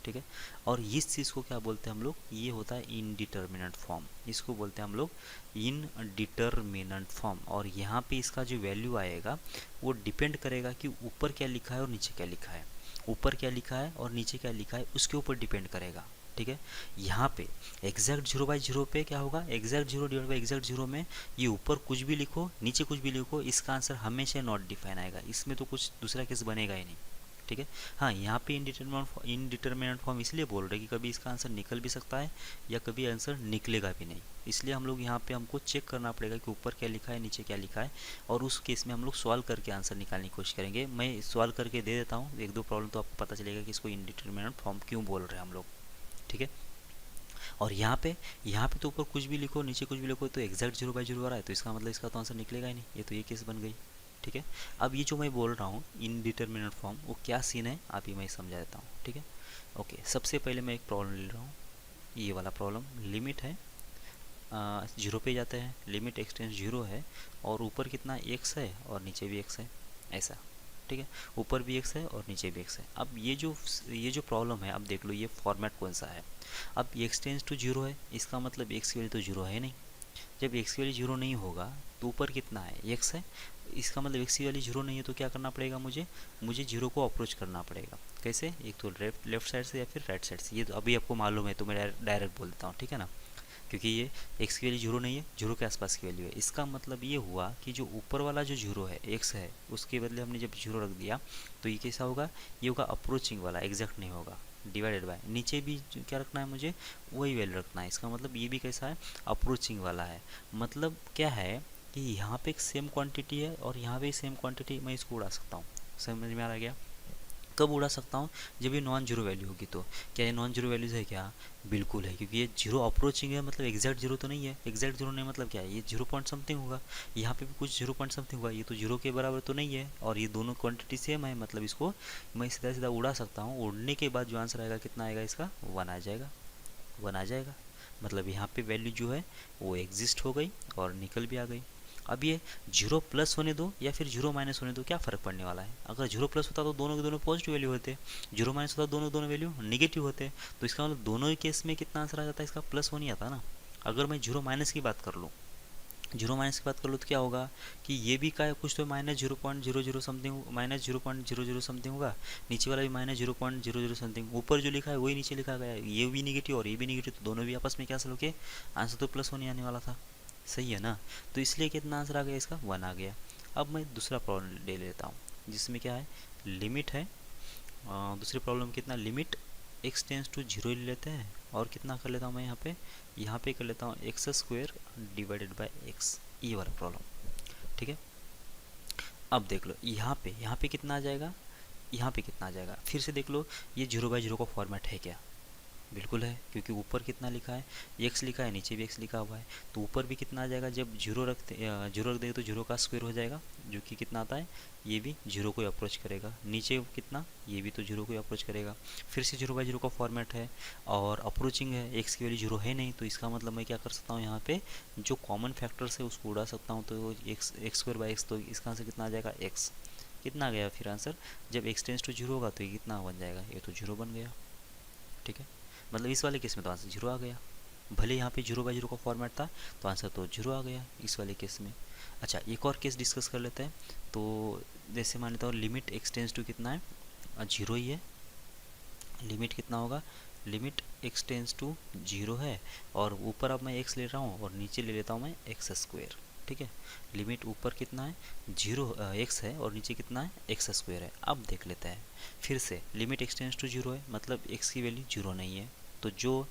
ठीक है। और इस चीज़ को क्या बोलते हैं हम लोग, ये होता है इनडिटर्मिनेंट फॉर्म। इसको बोलते हैं हम लोग इनडिटर्मिनेंट फॉर्म। और यहाँ पे इसका जो वैल्यू आएगा वो डिपेंड करेगा कि ऊपर क्या लिखा है और नीचे क्या लिखा है। ऊपर क्या लिखा है और नीचे क्या लिखा है उसके ऊपर डिपेंड करेगा। ठीक है। यहाँ पे एग्जैक्ट जीरो बाई जीरो पे क्या होगा, exact zero divide by exact zero में ये ऊपर कुछ भी लिखो नीचे कुछ भी लिखो, इसका आंसर हमेशा नॉट डिफाइन आएगा। इसमें तो कुछ दूसरा केस बनेगा ही नहीं। ठीक है। हाँ, यहाँ पे इनडिटर्मिनेंट फॉर्म इसलिए बोल रहे हैं कि कभी इसका आंसर निकल भी सकता है या कभी आंसर निकलेगा भी नहीं। इसलिए हम लोग यहाँ पे हमको चेक करना पड़ेगा कि ऊपर क्या लिखा है नीचे क्या लिखा है, और उस केस में हम लोग सॉल्व करके आंसर निकालने की कोशिश करेंगे। मैं सॉल्व करके दे देता हूँ, एक दो प्रॉब्लम तो आपको पता चलेगा कि इसको इनडिटर्मिनेंट फॉर्म क्यों बोल रहे हैं हम लोग। ठीक है। और यहाँ पे तो ऊपर कुछ भी लिखो नीचे कुछ भी लिखो तो एग्जैक्ट जीरो बाई जीरो आ रहा है, तो इसका मतलब इसका तो आंसर निकलेगा ही नहीं। ये तो ये केस बन गई। ठीक है। अब ये जो मैं बोल रहा हूँ इनडिटर्मिनेंट फॉर्म, वो क्या सीन है आप ही मैं समझा देता हूँ। ठीक है। ओके, सबसे पहले मैं एक प्रॉब्लम ले रहा हूँ। ये वाला प्रॉब्लम लिमिट है जीरो पे जाते हैं, लिमिट एक्सटेंस जीरो है और ऊपर कितना एक्स है और नीचे भी एक्स है, ऐसा। ठीक है। ऊपर भी एक्स है और नीचे भी एक्स है। अब ये जो प्रॉब्लम है, अब देख लो ये फॉर्मेट कौन सा है। अब एक्स टेंस टू जीरो है, इसका मतलब एक्स की वैल्यू तो जीरो है नहीं। जब एक्स की वैल्यू जीरो नहीं होगा तो ऊपर कितना है, एक्स है। इसका मतलब एक्स की वैल्यू जीरो नहीं है तो क्या करना पड़ेगा, मुझे जीरो को अप्रोच करना पड़ेगा। कैसे, एक तो लेफ्ट साइड से या फिर राइट साइड से। ये तो अभी आपको मालूम है तो मैं डायरेक्ट बोल देता हूँ। ठीक है ना। क्योंकि ये एक्स की वैल्यू जीरो नहीं है, जीरो के आसपास की वैल्यू है। इसका मतलब ये हुआ कि जो ऊपर वाला जो जीरो है एक्स है, उसके बदले हमने जब जीरो रख दिया तो ये कैसा होगा, ये होगा अप्रोचिंग वाला, एग्जैक्ट नहीं होगा। डिवाइडेड बाय नीचे भी क्या रखना है, मुझे वही वैल्यू रखना है। इसका मतलब ये भी कैसा है, अप्रोचिंग वाला है। मतलब क्या है कि यहाँ पे एक सेम क्वांटिटी है और यहाँ पे सेम क्वांटिटी, मैं इसको उड़ा सकता हूँ। समझ में आ गया। कब उड़ा सकता हूँ, जब ये नॉन जीरो वैल्यू होगी। तो क्या ये नॉन जीरो वैल्यूज है क्या, बिल्कुल है, क्योंकि ये जीरो अप्रोचिंग है, मतलब एग्जैक्ट जीरो तो नहीं है। एग्जैक्ट जीरो नहीं मतलब क्या है, ये जीरो पॉइंट समथिंग होगा। यहाँ पे भी कुछ जीरो पॉइंट समथिंग होगा, ये तो जीरो के बराबर तो नहीं है। और ये दोनों क्वांटिटी सेम है, मतलब इसको मैं सीधा सीधा उड़ा सकता हूँ। उड़ने के बाद जो आंसर आएगा कितना आएगा, इसका वन आ जाएगा। वन आ जाएगा मतलब यहाँ पे वैल्यू जो है वो एग्जिस्ट हो गई और निकल भी आ गई। अब ये जीरो प्लस होने दो या फिर जीरो माइनस होने दो, क्या फ़र्क पड़ने वाला है। अगर जीरो प्लस होता तो दोनों के दोनों पॉजिटिव वैल्यू होते, जीरो माइनस होता दोनों दोनों वैल्यू नेगेटिव होते। तो इसका मतलब दोनों ही केस में कितना आंसर आ जाता है, इसका प्लस वन ही आता ना। अगर मैं जीरो माइनस की बात कर लूँ, जीरो माइनस की बात कर लो तो क्या होगा कि ये भी का कुछ तो minus zero point zero zero something, minus zero point zero zero something होगा। नीचे वाला भी minus zero point zero zero something, ऊपर जो लिखा है वही नीचे लिखा गया है। ये भी निगेटिव और ये भी निगेटिव, तो दोनों भी आपस में कैंसिल होके आंसर तो प्लस वन ही आने वाला था। सही है ना। तो इसलिए कितना आंसर आ गया, इसका वन आ गया। अब मैं दूसरा प्रॉब्लम ले लेता हूँ जिसमें क्या है, लिमिट है। दूसरी प्रॉब्लम कितना, limit X tends to zero ले लेते हैं और कितना कर लेता हूँ मैं यहाँ पे कर लेता हूँ x square divided by x, ये वाला प्रॉब्लम। ठीक है। अब देख लो यहाँ पे कितना आ जाएगा, यहाँ पे कितना आ जाएगा, फिर से देख लो ये जीरो बाई जीरो का फॉर्मेट है क्या, बिल्कुल है, क्योंकि ऊपर कितना लिखा है, एक्स लिखा है, नीचे भी एक्स लिखा हुआ है। तो ऊपर भी कितना आ जाएगा, जब जीरो रख देंगे तो जीरो का स्क्वायर हो जाएगा, जो कि कितना आता है, ये भी जीरो को अप्रोच करेगा। नीचे कितना, ये भी तो जीरो को अप्रोच करेगा। फिर से जीरो बाई जीरो का फॉर्मेट है और अप्रोचिंग है, एक्स की वैल्यू जीरो है नहीं, तो इसका मतलब मैं क्या कर सकता हूँ, यहाँ पे जो कॉमन फैक्टर्स है उसको उड़ा सकता हूँ। तो एक्स स्क्वायर बाई एक्स, तो इसका आंसर कितना आ जाएगा, एक्स। कितना आ गया फिर आंसर, जब एक्स टेंस टू जीरो होगा तो ये कितना बन जाएगा, ये तो जीरो बन गया। ठीक है। मतलब इस वाले केस में तो आंसर जीरो आ गया। भले यहाँ पे 0/0 का फॉर्मेट था तो आंसर तो 0 आ गया इस वाले केस में। अच्छा, एक और केस डिस्कस कर लेते हैं। तो जैसे मान लेता हूँ लिमिट एक्सटेंड्स टू कितना है, 0 ही है। लिमिट कितना होगा, लिमिट एक्सटेंड्स टू 0 है, और ऊपर अब मैं x ले रहा हूँ और नीचे ले लेता हूँ मैं x²। ठीक है, लिमिट ऊपर कितना है 0 x है और नीचे कितना है x² है। अब देख लेते हैं फिर से, लिमिट एक्सटेंड्स टू 0 है मतलब x की वैल्यू 0 नहीं है, तो जो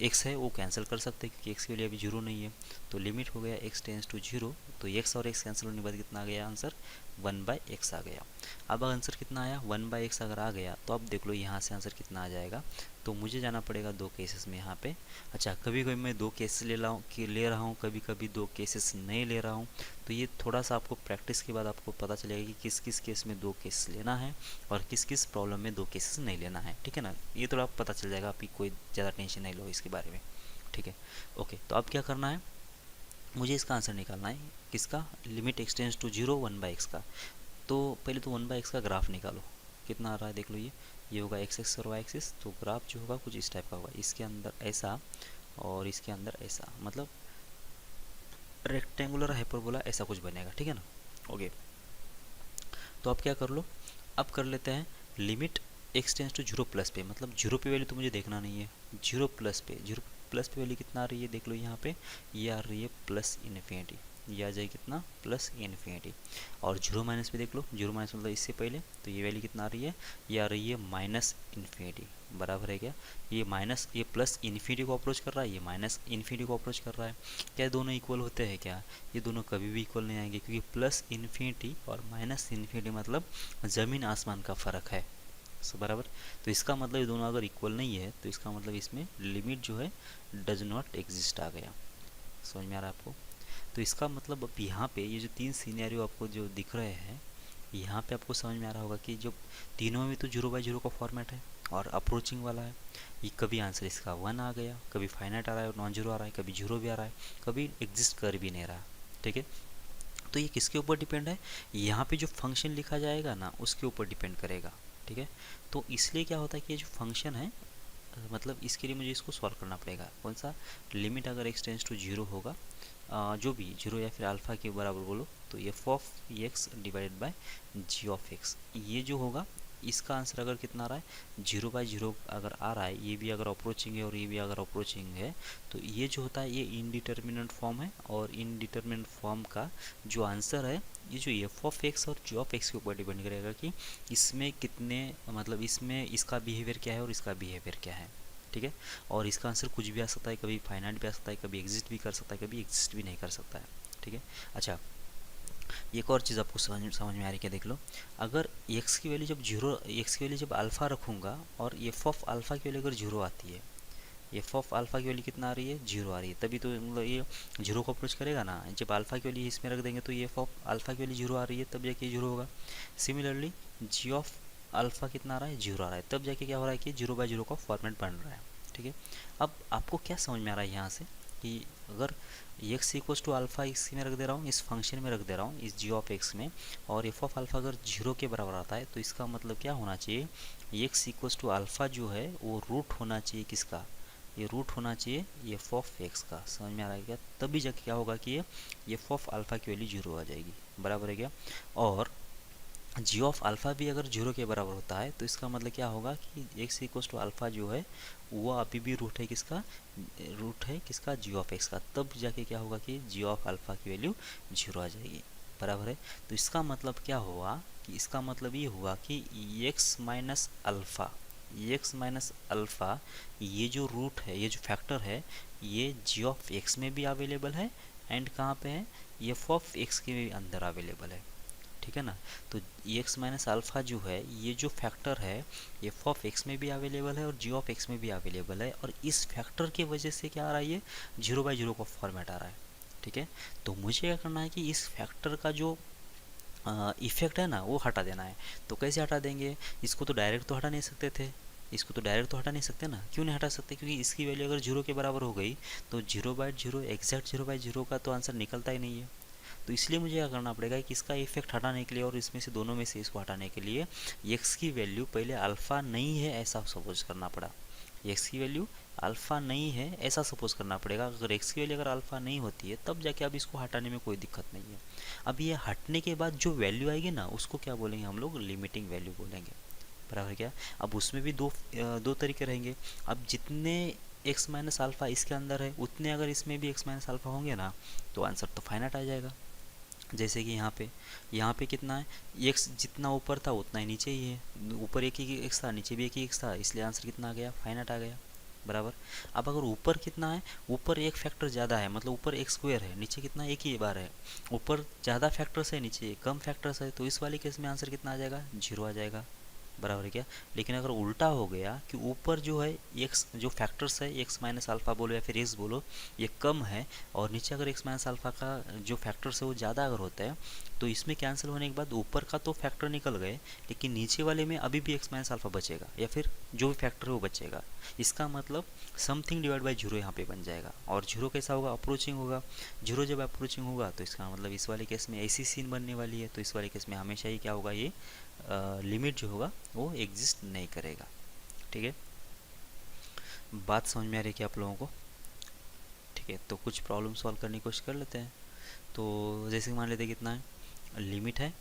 x है वो कैंसिल कर सकते हैं क्योंकि x की वैल्यू अभी 0 नहीं है। तो लिमिट हो गया x टेंड्स टू 0, तो x और x कैंसिल होने के बाद कितना आ गया आंसर, 1/x आ गया। अब आंसर कितना आया 1/x अगर आ गया तो अब देख लो यहाँ से आंसर कितना आ जाएगा। तो मुझे जाना पड़ेगा दो केसेस में यहाँ पे। अच्छा, कभी कभी मैं दो केसेस ले रहा हूँ, कभी कभी दो केसेस नहीं ले रहा हूँ। तो ये थोड़ा सा आपको प्रैक्टिस के बाद आपको पता चलेगा कि किस किस केस में दो केस लेना है और किस किस प्रॉब्लम में दो केसेस नहीं लेना है। ठीक है ना, ये थोड़ा पता चल जाएगा, आपकी कोई ज़्यादा टेंशन नहीं लो इसके बारे में। ठीक है, ओके। तो अब क्या करना है, मुझे इसका आंसर निकालना है, किसका, लिमिट एक्सटेंड्स टू 0 1/x का। तो पहले तो 1/x का ग्राफ निकालो, कितना आ रहा है देख लो। ये होगा एक्स एक्स और वाई एक्सिस, तो ग्राफ जो होगा कुछ इस टाइप का होगा, इसके अंदर ऐसा और इसके अंदर ऐसा, मतलब रेक्टेंगुलर हाइपरबोला ऐसा कुछ बनेगा। ठीक है ना, ओके। तो अब क्या कर लो, अब कर लेते हैं limit X tends to 0 plus पे, मतलब 0 पे वैल्यू तो मुझे देखना नहीं है, 0 प्लस पे, 0 प्लस पे वैल्यू कितना आ रही है देख लो यहाँ पे, ये आ रही है प्लस इन्फिनिटी, ये आ जाए कितना प्लस इन्फिनिटी। और 0 माइनस पे देख लो, 0 माइनस मतलब इससे पहले, तो ये वैल्यू कितना आ रही है, ये आ रही है माइनस इन्फिनिटी, बराबर है क्या, ये माइनस, ये प्लस इन्फिनिटी को अप्रोच कर रहा है, ये माइनस इन्फिनिटी को अप्रोच कर रहा है। क्या दोनों इक्वल होते हैं क्या, ये दोनों कभी भी इक्वल नहीं आएंगे, क्योंकि प्लस इन्फिनिटी और माइनस इन्फिनिटी मतलब ज़मीन आसमान का फ़र्क है, बराबर। तो इसका मतलब ये दोनों अगर इक्वल नहीं है तो इसका मतलब इसमें लिमिट जो है डज नॉट एग्जिस्ट आ गया। समझ में आ रहा है आपको। तो इसका मतलब अब यहाँ पे ये जो तीन सीनेरियो आपको जो दिख रहे हैं, यहाँ पे आपको समझ में आ रहा होगा कि जो तीनों में तो 0/0 का फॉर्मेट है और अप्रोचिंग वाला है। ये कभी आंसर इसका 1 आ गया, कभी फाइनाइट आ रहा है, नॉन जीरो आ रहा है, कभी 0 भी आ रहा है, कभी एग्जिस्ट कर भी नहीं रहा। ठीक है, तो ये किसके ऊपर डिपेंड है, यहाँ पे जो फंक्शन लिखा जाएगा ना उसके ऊपर डिपेंड करेगा। ठीक है, तो इसलिए क्या होता है कि ये जो फंक्शन है, मतलब इसके लिए मुझे इसको सॉल्व करना पड़ेगा। कौन सा, लिमिट अगर x टेंस टू 0 होगा, जो भी 0 या फिर अल्फ़ा के बराबर बोलो, तो F of X divided by G of X, ये जो होगा इसका आंसर अगर कितना आ रहा है 0/0 अगर आ रहा है, ये भी अगर अप्रोचिंग है और ये भी अगर अप्रोचिंग है, तो ये जो होता है ये इनडिटर्मिनेंट फॉर्म है। और इनडिटर्मिनेंट फॉर्म का जो आंसर है, ये जो एफ ऑफ एक्स और जी ऑफ एक्स के ऊपर डिपेंड करेगा कि इसमें कितने, मतलब इसमें इसका बिहेवियर क्या है और इसका बिहेवियर क्या है। ठीक है, और इसका आंसर कुछ भी आ सकता है, कभी फाइनाइट भी आ सकता है, कभी एग्जिस्ट भी कर सकता है, कभी एग्जिस्ट भी नहीं कर सकता है। ठीक है, अच्छा एक और चीज़ आपको समझ में आ रही है, देख लो। अगर x की वैल्यू जब 0, x की वैल्यू जब अल्फ़ा रखूँगा और एफ ऑफ अल्फ़ा की वैल्यू अगर 0 आती है, एफ ऑफ अल्फ़ा की वैल्यू कितना आ रही है 0 आ रही है, तभी तो मतलब ये 0 को अप्रोच करेगा ना। जब अल्फ़ा की वैल्यू इसमें रख देंगे तो ये एफ ऑफ अल्फ़ा की वैल्यू 0 आ रही है, तब जाके 0 होगा। सिमिलरली जी ऑफ अल्फ़ा कितना आ रहा है 0 आ रहा है, तब जाके क्या हो रहा है कि 0/0 का फॉर्मेट बन रहा है। ठीक है, अब आपको क्या समझ में आ रहा है यहाँ से कि अगर एक्स इक्वल्स टू अल्फ़ा इसमें रख दे रहा हूँ, इस फंक्शन में रख दे रहा हूँ, इस जी ऑफ एक्स में, और एफ ऑफ अल्फ़ा अगर 0 के बराबर आता है, तो इसका मतलब क्या होना चाहिए, एक्स इक्वल्स टू अल्फ़ा जो है वो रूट होना चाहिए किसका, ये रूट होना चाहिए एफ ऑफ एक्स का। समझ में आ रहा है क्या, तभी जाके क्या होगा कि ये एफ ऑफ अल्फ़ा की वैल्यू 0 आ जाएगी, बराबर है क्या। और जी ऑफ अल्फ़ा भी अगर 0 के बराबर होता है तो इसका मतलब क्या होगा कि एक्स इक्वल्स टू अल्फ़ा जो है वो अभी भी रूट है किसका, रूट है किसका, जी ऑफ एक्स का, तब जाके क्या होगा कि जी ऑफ अल्फ़ा की वैल्यू 0 आ जाएगी, बराबर है। तो इसका मतलब क्या हुआ कि इसका मतलब ये हुआ कि x minus alpha, x minus alpha ये जो रूट है, ये जो फैक्टर है, ये जी ऑफ एक्स में भी अवेलेबल है एंड कहाँ पे है, एफ ऑफ एक्स के भी अंदर अवेलेबल है। ठीक है ना, तो एक्स माइनस अल्फ़ा जो है ये जो फैक्टर है एफ ऑफ एक्स में भी अवेलेबल है और जी ऑफ एक्स में भी अवेलेबल है, और इस फैक्टर की वजह से क्या आ रहा है, ये 0/0 का फॉर्मेट आ रहा है। ठीक है, तो मुझे क्या करना है कि इस फैक्टर का जो इफेक्ट है ना वो हटा देना है। तो कैसे हटा देंगे, इसको तो डायरेक्ट तो हटा नहीं सकते थे, इसको तो डायरेक्ट तो हटा नहीं सकते ना, क्यों नहीं हटा सकते, क्योंकि इसकी वैल्यू अगर 0 के बराबर हो गई तो 0/0 एग्जैक्ट 0/0 का तो आंसर निकलता ही नहीं है। तो इसलिए मुझे क्या करना पड़ेगा कि इसका इफेक्ट हटाने के लिए और इसमें से दोनों में से इसको हटाने के लिए एक्स की वैल्यू पहले अल्फ़ा नहीं है ऐसा सपोज करना पड़ा, एक्स की वैल्यू अल्फ़ा नहीं है ऐसा सपोज करना पड़ेगा। अगर एक्स की वैल्यू अगर अल्फ़ा नहीं होती है तब जाके अब इसको हटाने में कोई दिक्कत नहीं है। अब ये हटने के बाद जो वैल्यू आएगी ना उसको क्या बोलेंगे हम लोग, लिमिटिंग वैल्यू बोलेंगे, बराबर क्या। अब उसमें भी दो तरीके रहेंगे। अब जितने एक्स माइनस अल्फ़ा इसके अंदर है उतने अगर इसमें भी एक्स माइनस अल्फ़ा होंगे ना तो आंसर तो फाइनाइट आ जाएगा। जैसे कि यहाँ पे कितना है, एक्स जितना ऊपर था उतना ही नीचे ही है, ऊपर एक ही एक्स था नीचे भी एक ही एक्स था, इसलिए आंसर कितना आ गया, फाइनाइट आ गया, बराबर। अब अगर ऊपर कितना है, ऊपर एक फैक्टर ज़्यादा है, मतलब ऊपर एक स्क्वायर है, नीचे कितना एक ही बार है, ऊपर ज़्यादा फैक्टर्स है नीचे कम फैक्टर्स है, तो इस वाले केस में आंसर कितना आ जाएगा, जीरो आ जाएगा, बराबर है क्या। लेकिन अगर उल्टा हो गया कि ऊपर जो है एक्स जो फैक्टर्स है एक्स माइनस अल्फ़ा बोलो या फिर एक्स बोलो ये कम है, और नीचे अगर एक्स माइनस अल्फ़ा का जो फैक्टर्स है वो ज़्यादा अगर होता है तो इसमें कैंसिल होने के बाद ऊपर का तो फैक्टर निकल गए लेकिन नीचे वाले में अभी भी एक्स माइनस अल्फ़ा बचेगा या फिर जो भी फैक्टर है वो बचेगा। इसका मतलब समथिंग डिवाइड बाई जीरो यहाँ पे बन जाएगा, और जीरो कैसा होगा, अप्रोचिंग होगा। जीरो जब अप्रोचिंग होगा तो इसका मतलब इस वाले केस में ऐसी सीन बनने वाली है, तो इस वाले केस में हमेशा ही क्या होगा, ये लिमिट जो होगा वो एग्जिस्ट नहीं करेगा। ठीक है, बात समझ में आ रही है क्या आप लोगों को। ठीक है, तो कुछ प्रॉब्लम सॉल्व करने की कोशिश कर लेते हैं। तो जैसे कि मान लेते हैं कितना है, लिमिट है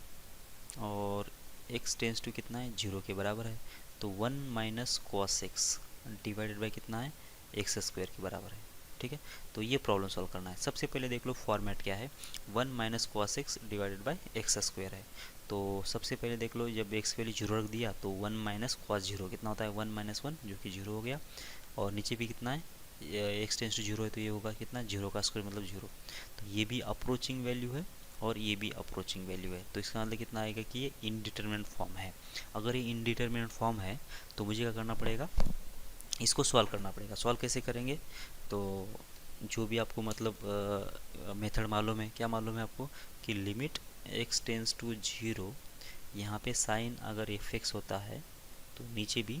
और x टेंस टू कितना है, जीरो के बराबर है, तो 1 minus cos x divided by कितना है, एक्स स्क्वायर के बराबर है। ठीक है, तो ये प्रॉब्लम सॉल्व करना है। सबसे पहले देख लो फॉर्मेट क्या है, 1 minus cos x divided by x square है। तो सबसे पहले देख लो जब एक्स वैल्यू जीरो रख दिया तो 1 माइनस कॉस जीरो कितना होता है, 1 माइनस 1 जो कि जीरो हो गया, और नीचे भी कितना है, एक्स टेंस टू जीरो है तो ये होगा कितना, जीरो का स्क्वायर मतलब जीरो। तो ये भी अप्रोचिंग वैल्यू है और ये भी अप्रोचिंग वैल्यू है, तो इसका मतलब कितना आएगा कि ये इनडिटरमिनेट फॉर्म है। अगर ये इनडिटरमिनेट फॉर्म है तो मुझे क्या करना पड़ेगा, इसको सॉल्व करना पड़ेगा। सॉल्व कैसे करेंगे, तो जो भी आपको मतलब मेथड मालूम है, क्या मालूम है आपको कि limit X tends to zero, यहाँ पे साइन अगर एफ एक्स होता है तो नीचे भी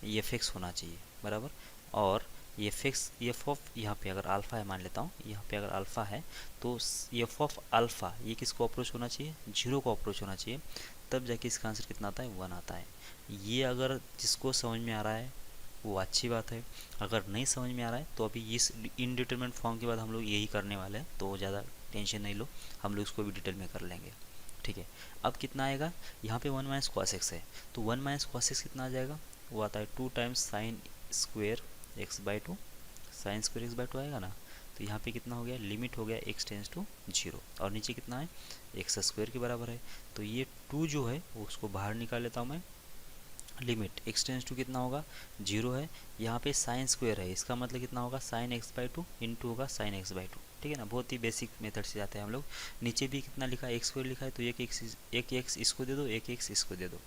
एफ एक्स होना चाहिए, बराबर। और एफ एक्स एफ ऑफ यहाँ पे अगर अल्फ़ा है मान लेता हूँ, यहाँ पे अगर अल्फ़ा है तो एफ ऑफ अल्फ़ा ये किसको अप्रोच होना चाहिए, जीरो को अप्रोच होना चाहिए, तब जाके इसका आंसर कितना आता है, 1 आता है। ये अगर जिसको समझ में आ रहा है वो अच्छी बात है, अगर नहीं समझ में आ रहा है तो अभी इस इनडिटरमिनेट फॉर्म के बाद हम लोग यही करने वाले हैं, तो ज़्यादा टेंशन नहीं लो, हम लोग इसको भी डिटेल में कर लेंगे। ठीक है, अब कितना आएगा, यहाँ पे 1 माइनस कॉस एक्स है तो 1 माइनस कॉस एक्स कितना आ जाएगा, वो आता है 2 times sine square x by two, sine square x by two आएगा ना। तो यहाँ पे कितना हो गया, लिमिट हो गया एक्स टेंस टू जीरो, और नीचे कितना है, एक्स स्क्वेयर के बराबर है, तो ये 2 जो है वो उसको बाहर निकाल लेता हूँ मैं, लिमिट एक्स टेंस टू कितना होगा, जीरो है, यहाँ पे साइन स्क्वेयर है, इसका मतलब कितना होगा, sine x by two into होगा साइन एक्स बाई टू। ठीक है ना, बहुत ही बेसिक मेथड से जाते हैं हम लोग। नीचे भी कितना लिखा है, एक्स स्क्वेयर लिखा है, तो एक एक्स इसको दे दो, एक एक्स इसको दे दो।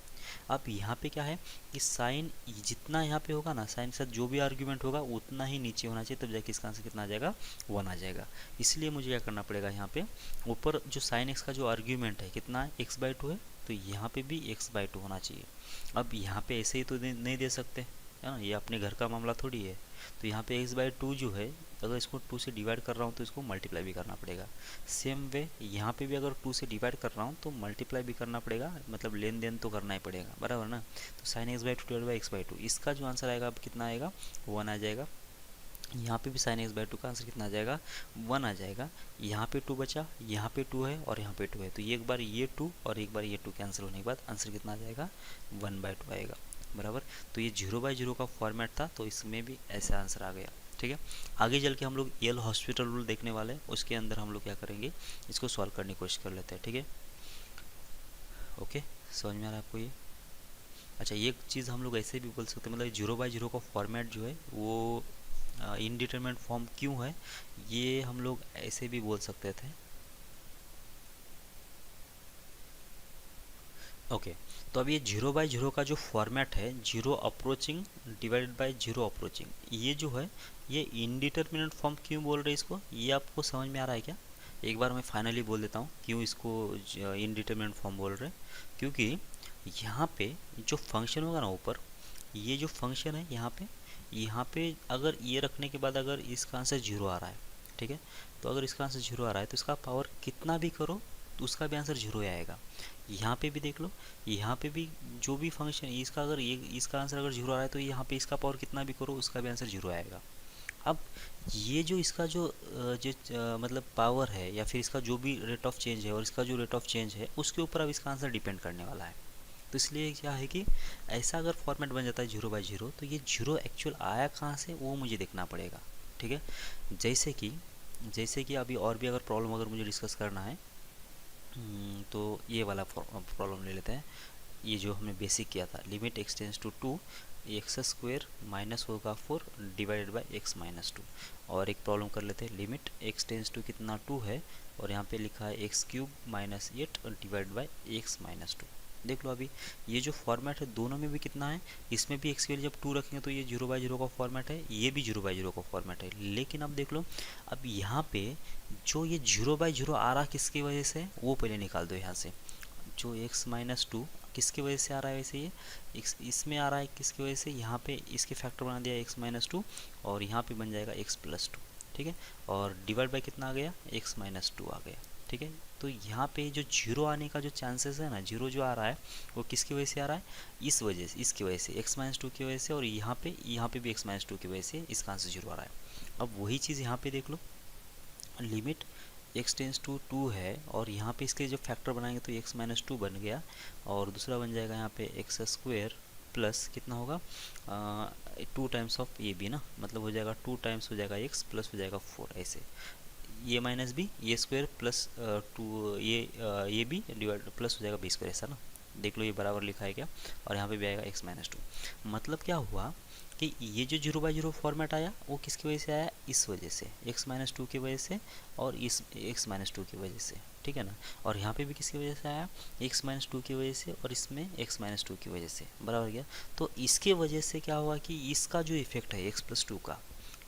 अब यहाँ पे क्या है कि साइन जितना यहाँ पे होगा ना, साइन के साथ जो भी आर्ग्यूमेंट होगा उतना ही नीचे होना चाहिए, तब जाके इसका आंसर कितना आ जाएगा, 1 आ जाएगा। इसलिए मुझे क्या करना पड़ेगा, यहाँ पे ऊपर जो साइन एक्स का जो आर्ग्यूमेंट है कितना है, एक्स बाई टू है, तो यहाँ पे भी एक्स बाई टू होना चाहिए। अब यहाँ पे ऐसे ही तो नहीं दे सकते है ना, ये अपने घर का मामला थोड़ी है। तो यहाँ पे एक्स बाई टू जो है अगर इसको 2 से डिवाइड कर रहा हूँ तो इसको मल्टीप्लाई भी करना पड़ेगा। सेम वे यहाँ पे भी अगर 2 से डिवाइड कर रहा हूँ तो मल्टीप्लाई भी करना पड़ेगा, मतलब लेन देन तो करना ही पड़ेगा, बराबर ना। तो sine x by two divide by x by two, इसका जो आंसर आएगा अब कितना आएगा, 1 आ जाएगा। यहाँ पे भी साइन एक्स बाई टू का आंसर कितना आ जाएगा, 1 आ जाएगा। यहाँ पे 2 बचा, यहाँ पे 2 है और यहाँ पे 2 है, तो एक बार ये 2 और एक बार ये 2 कैंसिल होने के बाद आंसर कितना आ जाएगा, 1/2 आएगा, बराबर। तो ये 0/0 का फॉर्मेट था, तो इसमें भी ऐसा आंसर आ गया। ठीक है, आगे चल के हम लोग यल हॉस्पिटल रूल देखने वाले हैं, उसके अंदर हम लोग क्या करेंगे, इसको सॉल्व करने की कोशिश कर लेते हैं। ठीक है, ओके, समझ में आ रहा है आपको ये। अच्छा, ये चीज़ हम लोग ऐसे भी बोल सकते हैं, मतलब 0/0 का फॉर्मेट जो है वो इनडिटरमिनेट फॉर्म क्यों है, ये हम लोग ऐसे भी बोल सकते थे। ओके, तो अब ये 0/0 का जो फॉर्मेट है, zero approaching divided by zero approaching, ये जो है ये इनडिटरमिनेट फॉर्म क्यों बोल रहे हैं इसको, ये आपको समझ में आ रहा है क्या। एक बार मैं फाइनली बोल देता हूँ क्यों इसको इनडिटरमिनेट फॉर्म बोल रहे हैं। क्योंकि यहाँ पे जो फंक्शन होगा ना ऊपर, ये जो फंक्शन है यहाँ पे अगर ये रखने के बाद अगर इसका आंसर जीरो आ रहा है, ठीक है, तो अगर इसका आंसर जीरो आ रहा है तो इसका पावर कितना भी करो तो उसका भी आंसर जीरो आएगा। यहाँ पे भी देख लो, यहाँ पे भी जो भी फंक्शन इसका अगर ये इसका आंसर अगर जीरो आ रहा है तो यहाँ पे इसका पावर कितना भी करो उसका भी आंसर जीरो आएगा। अब ये जो इसका जो मतलब पावर है या फिर इसका जो भी रेट ऑफ चेंज है और इसका जो रेट ऑफ चेंज है उसके ऊपर अब इसका आंसर डिपेंड करने वाला है। तो इसलिए क्या है कि ऐसा अगर फॉर्मेट बन जाता है जीरो बाई जीरो तो ये जीरो एक्चुअल आया कहाँ से वो मुझे देखना पड़ेगा। ठीक है, जैसे कि अभी और भी अगर प्रॉब्लम अगर मुझे डिस्कस करना है तो ये वाला प्रॉब्लम ले लेते हैं। ये जो हमने बेसिक किया था, limit X tends to two X square minus होगा 4 divided by X minus two. और एक प्रॉब्लम कर लेते हैं, लिमिट एक्स टेंस टू कितना 2 है और यहाँ पे लिखा है x cube minus 8 divide by X minus to. देख लो अभी ये जो फॉर्मेट है दोनों में भी कितना है, इसमें भी एक्स के लिए जब 2 रखेंगे तो ये जीरो बाई जीरो का फॉर्मेट है, ये भी जीरो बाई जीरो का फॉर्मेट है। लेकिन अब देख लो, अब यहाँ पे जो ये जीरो बाई जीरो आ रहा किसकी वजह से वो पहले निकाल दो यहाँ से। जो x माइनस टू किसकी वजह से आ रहा है, वैसे ये इसमें आ रहा है किसकी वजह से, यहाँ पे इसके फैक्टर बना दिया x माइनस टू और यहाँ पे बन जाएगा x प्लस टू। ठीक है, और डिवाइड बाय कितना आ गया, x माइनस टू आ गया। ठीक है, तो यहाँ पे जो जीरो आने का जो चांसेस है ना, जीरो जो आ रहा है वो किसकी वजह से आ रहा है, इस वजह से, इसकी वजह से x माइनस टू की वजह से, और यहाँ पे भी x माइनस टू की वजह से इसका आंसर जीरो आ रहा है। अब वही चीज़ यहाँ पे देख लो, लिमिट x टेंस टू 2 है और यहाँ पे इसके जो फैक्टर बनाएंगे तो x माइनस टू बन गया और दूसरा बन जाएगा यहाँ पे एक्स स्क्वेयर प्लस कितना होगा 2 टाइम्स ऑफ ये भी ना, मतलब हो जाएगा 2 टाइम्स हो जाएगा x प्लस हो जाएगा 4, ऐसे ये माइनस बी ये स्क्वायर प्लस 2 ये भी डिवाइड प्लस हो जाएगा बी स्क्वायर, ऐसा ना। देख लो ये बराबर लिखा है क्या, और यहाँ पे भी आएगा x माइनस टू। मतलब क्या हुआ कि ये जो जीरो बाई जीरो फॉर्मेट आया वो किसकी वजह से आया, इस वजह से x माइनस टू की वजह से और इस x माइनस टू की वजह से। ठीक है ना, और यहाँ पे भी किसकी वजह से आया, x माइनस टू की वजह से और इसमें x माइनस टू की वजह से, बराबर गया। तो इसके वजह से क्या हुआ कि इसका जो इफेक्ट है x प्लस टू का,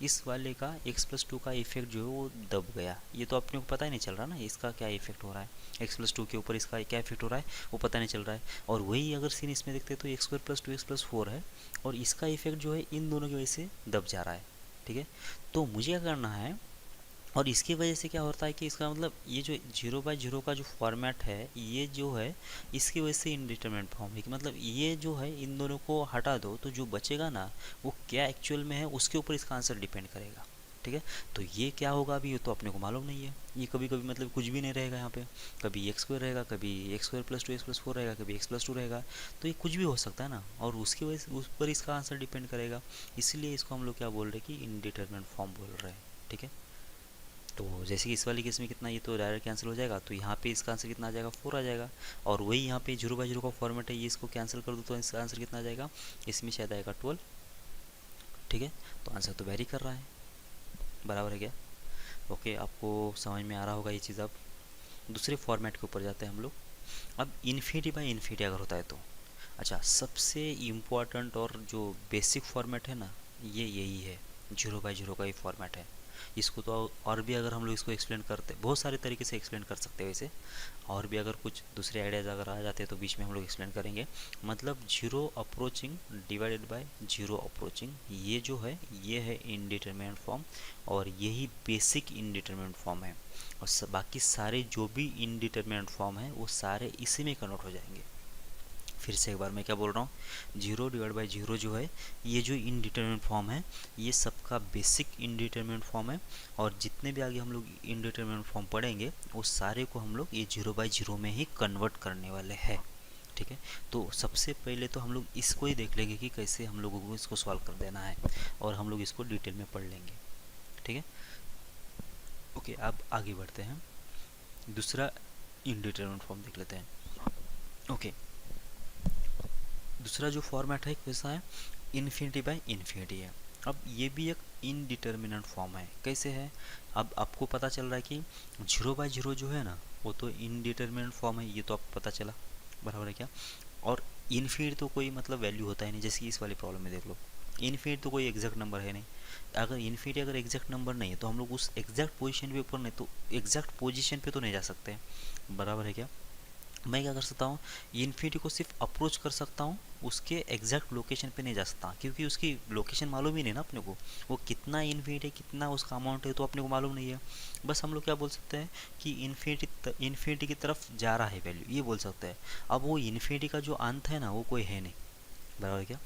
इस वाले का x प्लस टू का इफेक्ट जो है वो दब गया। ये तो अपने को पता ही नहीं चल रहा ना इसका क्या इफेक्ट हो रहा है, x प्लस टू के ऊपर इसका क्या इफेक्ट हो रहा है वो पता नहीं चल रहा है। और वही अगर सीन इसमें देखते हैं तो x square plus 2x plus 4 है और इसका इफेक्ट जो है इन दोनों की वजह से दब जा रहा है। ठीक है, तो मुझे क्या करना है, और इसकी वजह से क्या होता है कि इसका मतलब ये जो जीरो बाई जीरो का जो फॉर्मेट है ये जो है इसकी वजह से इनडिटरमिनेट फॉर्म है कि मतलब ये जो है इन दोनों को हटा दो तो जो बचेगा ना वो क्या एक्चुअल में है उसके ऊपर इसका आंसर डिपेंड करेगा। ठीक है, तो ये क्या होगा अभी ये तो अपने को मालूम नहीं है, ये कभी कभी मतलब कुछ भी नहीं रहेगा यहाँ पे, कभी एक्स स्क्वायर रहेगा, कभी x square plus 2x plus 4 रहेगा, कभी एक्स प्लस 2 रहेगा, तो ये कुछ भी हो सकता है ना, और उसकी वजह से उस पर इसका आंसर डिपेंड करेगा। इसलिए इसको हम लोग क्या बोल रहे हैं कि इनडिटरमिनेट फॉर्म बोल रहे हैं। ठीक है, तो जैसे कि इस वाली केस में कितना, ये तो डायरेक्ट कैंसिल हो जाएगा तो यहाँ पे इसका आंसर कितना आ जाएगा 4 आ जाएगा, और वही यहाँ पे जीरो बाई जीरो का फॉर्मेट है ये इसको कैंसिल कर दो तो इसका आंसर कितना आ जाएगा, इसमें शायद आएगा 12। ठीक है, तो आंसर तो वेरी कर रहा है, बराबर है क्या। ओके, आपको समझ में आ रहा होगा ये चीज़। अब दूसरे फॉर्मेट के ऊपर जाते हैं हम लोग। अब इन्फिनिटी बाई इन्फिनिटी अगर होता है तो अच्छा, सबसे इम्पोर्टेंट और जो बेसिक फॉर्मेट है ना ये यही है, जीरो बाई जीरो का ही फॉर्मेट है। इसको तो और भी अगर हम लोग इसको एक्सप्लेन करते बहुत सारे तरीके से एक्सप्लेन कर सकते हैं वैसे, और भी अगर कुछ दूसरे आइडियाज़ अगर आ जाते हैं तो बीच में हम लोग एक्सप्लेन करेंगे। मतलब zero approaching divided by zero approaching, ये जो है ये है इनडिटरमिनेट फॉर्म और यही बेसिक इनडिटरमिनेट फॉर्म है, और बाकी सारे जो भी इनडिटरमिनेट फॉर्म है वो सारे इसी में कन्वर्ट हो जाएंगे। फिर से एक बार मैं क्या बोल रहा हूँ, जीरो डिवाइड बाई जीरो जो है ये जो इनडिटरमिनेट फॉर्म है ये सबका बेसिक इनडिटरमिनेट फॉर्म है, और जितने भी आगे हम लोग इनडिटरमिनेट फॉर्म पढ़ेंगे वो सारे को हम लोग ये जीरो बाई जीरो में ही कन्वर्ट करने वाले हैं। ठीक है, तो सबसे पहले तो हम लोग इसको ही देख लेंगे कि कैसे हम लोगों को इसको सॉल्व कर देना है, और हम लोग इसको डिटेल में पढ़ लेंगे। ठीक है, ओके, अब आगे बढ़ते हैं, दूसरा इनडिटरमिनेट फॉर्म देख लेते हैं। ओके, दूसरा जो फॉर्मेट है कैसा है, इन्फिनिटी बाय इन्फिनिटी है। अब ये भी एक इनडिटरमिनेंट फॉर्म है। कैसे है, अब आपको पता चल रहा है कि जीरो बाय जीरो जो है ना वो तो इनडिटरमिनेंट फॉर्म है, ये तो आपको पता चला, बराबर है क्या। और इन्फिनिटी तो कोई मतलब वैल्यू होता ही नहीं, जैसे कि इस वाली प्रॉब्लम में देख लो, इन्फिनिटी तो कोई एग्जैक्ट नंबर है नहीं। अगर इन्फिनिटी अगर एग्जैक्ट नंबर नहीं है तो हम लोग उस एग्जैक्ट पोजीशन पे ऊपर नहीं तो एग्जैक्ट पोजीशन पे तो नहीं जा सकते, बराबर है क्या। मैं क्या कर सकता हूँ, इन्फिनिटी को सिर्फ अप्रोच कर सकता हूँ, उसके एग्जैक्ट लोकेशन पे नहीं जा सकता, क्योंकि उसकी लोकेशन मालूम ही नहीं ना अपने को, वो कितना इन्फिनिटी कितना उसका अमाउंट है तो अपने को मालूम नहीं है। बस हम लोग क्या बोल सकते हैं कि इन्फिनिटी की तरफ जा रहा है वैल्यू, ये बोल सकते हैं। अब वो इन्फिनिटी का जो अंत है ना वो कोई है नहीं, बराबर क्या।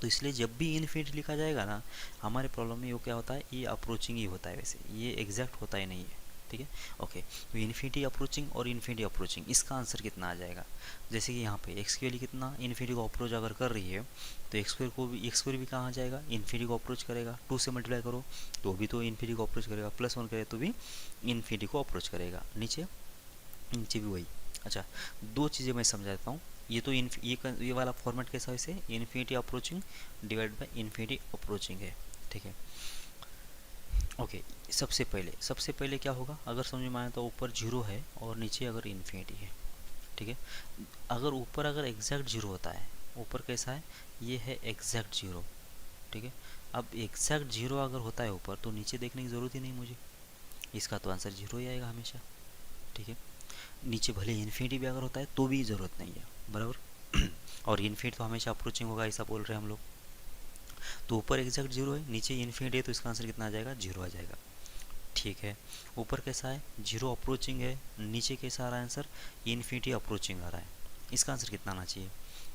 तो इसलिए जब भी इन्फिनिटी लिखा जाएगा ना हमारे प्रॉब्लम में, वो क्या होता है, ये अप्रोचिंग ही होता है, वैसे ये एग्जैक्ट होता ही नहीं है। ठीक है, ओके। तो इन्फिनिटी अप्रोचिंग और इन्फिनिटी अप्रोचिंग, इसका आंसर कितना आ जाएगा। जैसे कि यहाँ पे एक्स की वैल्यू कितना इन्फिनिटी को अप्रोच अगर कर रही है, तो एक्स स्क्वायर भी कहाँ आ जाएगा, इन्फिनिटी को अप्रोच करेगा। 2 से मल्टीप्लाई करो तो भी तो इन्फिनिटी को अप्रोच करेगा, +1 करे तो भी इन्फिनिटी को अप्रोच करेगा। नीचे नीचे भी वही। अच्छा, दो चीज़ें मैं समझाता हूँ। ये तो ये वाला फॉर्मेट कैसा है, इसे infinity approaching divide by infinity approaching है। ठीक है, ओके। सबसे पहले क्या होगा, अगर समझ में आए तो ऊपर जीरो है और नीचे अगर इन्फिनिटी है। ठीक है, अगर ऊपर अगर एग्जैक्ट जीरो होता है, ऊपर कैसा है, ये है एग्जैक्ट जीरो। ठीक है, अब एग्जैक्ट जीरो अगर होता है ऊपर, तो नीचे देखने की ज़रूरत ही नहीं मुझे, इसका तो आंसर जीरो ही आएगा हमेशा। ठीक है, नीचे भले इन्फिनिटी भी अगर होता है तो भी ज़रूरत नहीं है, बराबर। और इन्फिनिटी तो हमेशा अप्रोचिंग होगा, ऐसा बोल रहे हैं हम लोग। तो ऊपर एग्जैक्ट जीरो है, नीचे इन्फिनिटी है, तो इसका आंसर कितना आ जाएगा, जीरो आ जाएगा। ठीक है, ऊपर कैसा है, जीरो अप्रोचिंग है, नीचे कैसा आ रहा है आंसर, इन्फिनिटी अप्रोचिंग आ रहा है, इसका आंसर कितना आना चाहिए,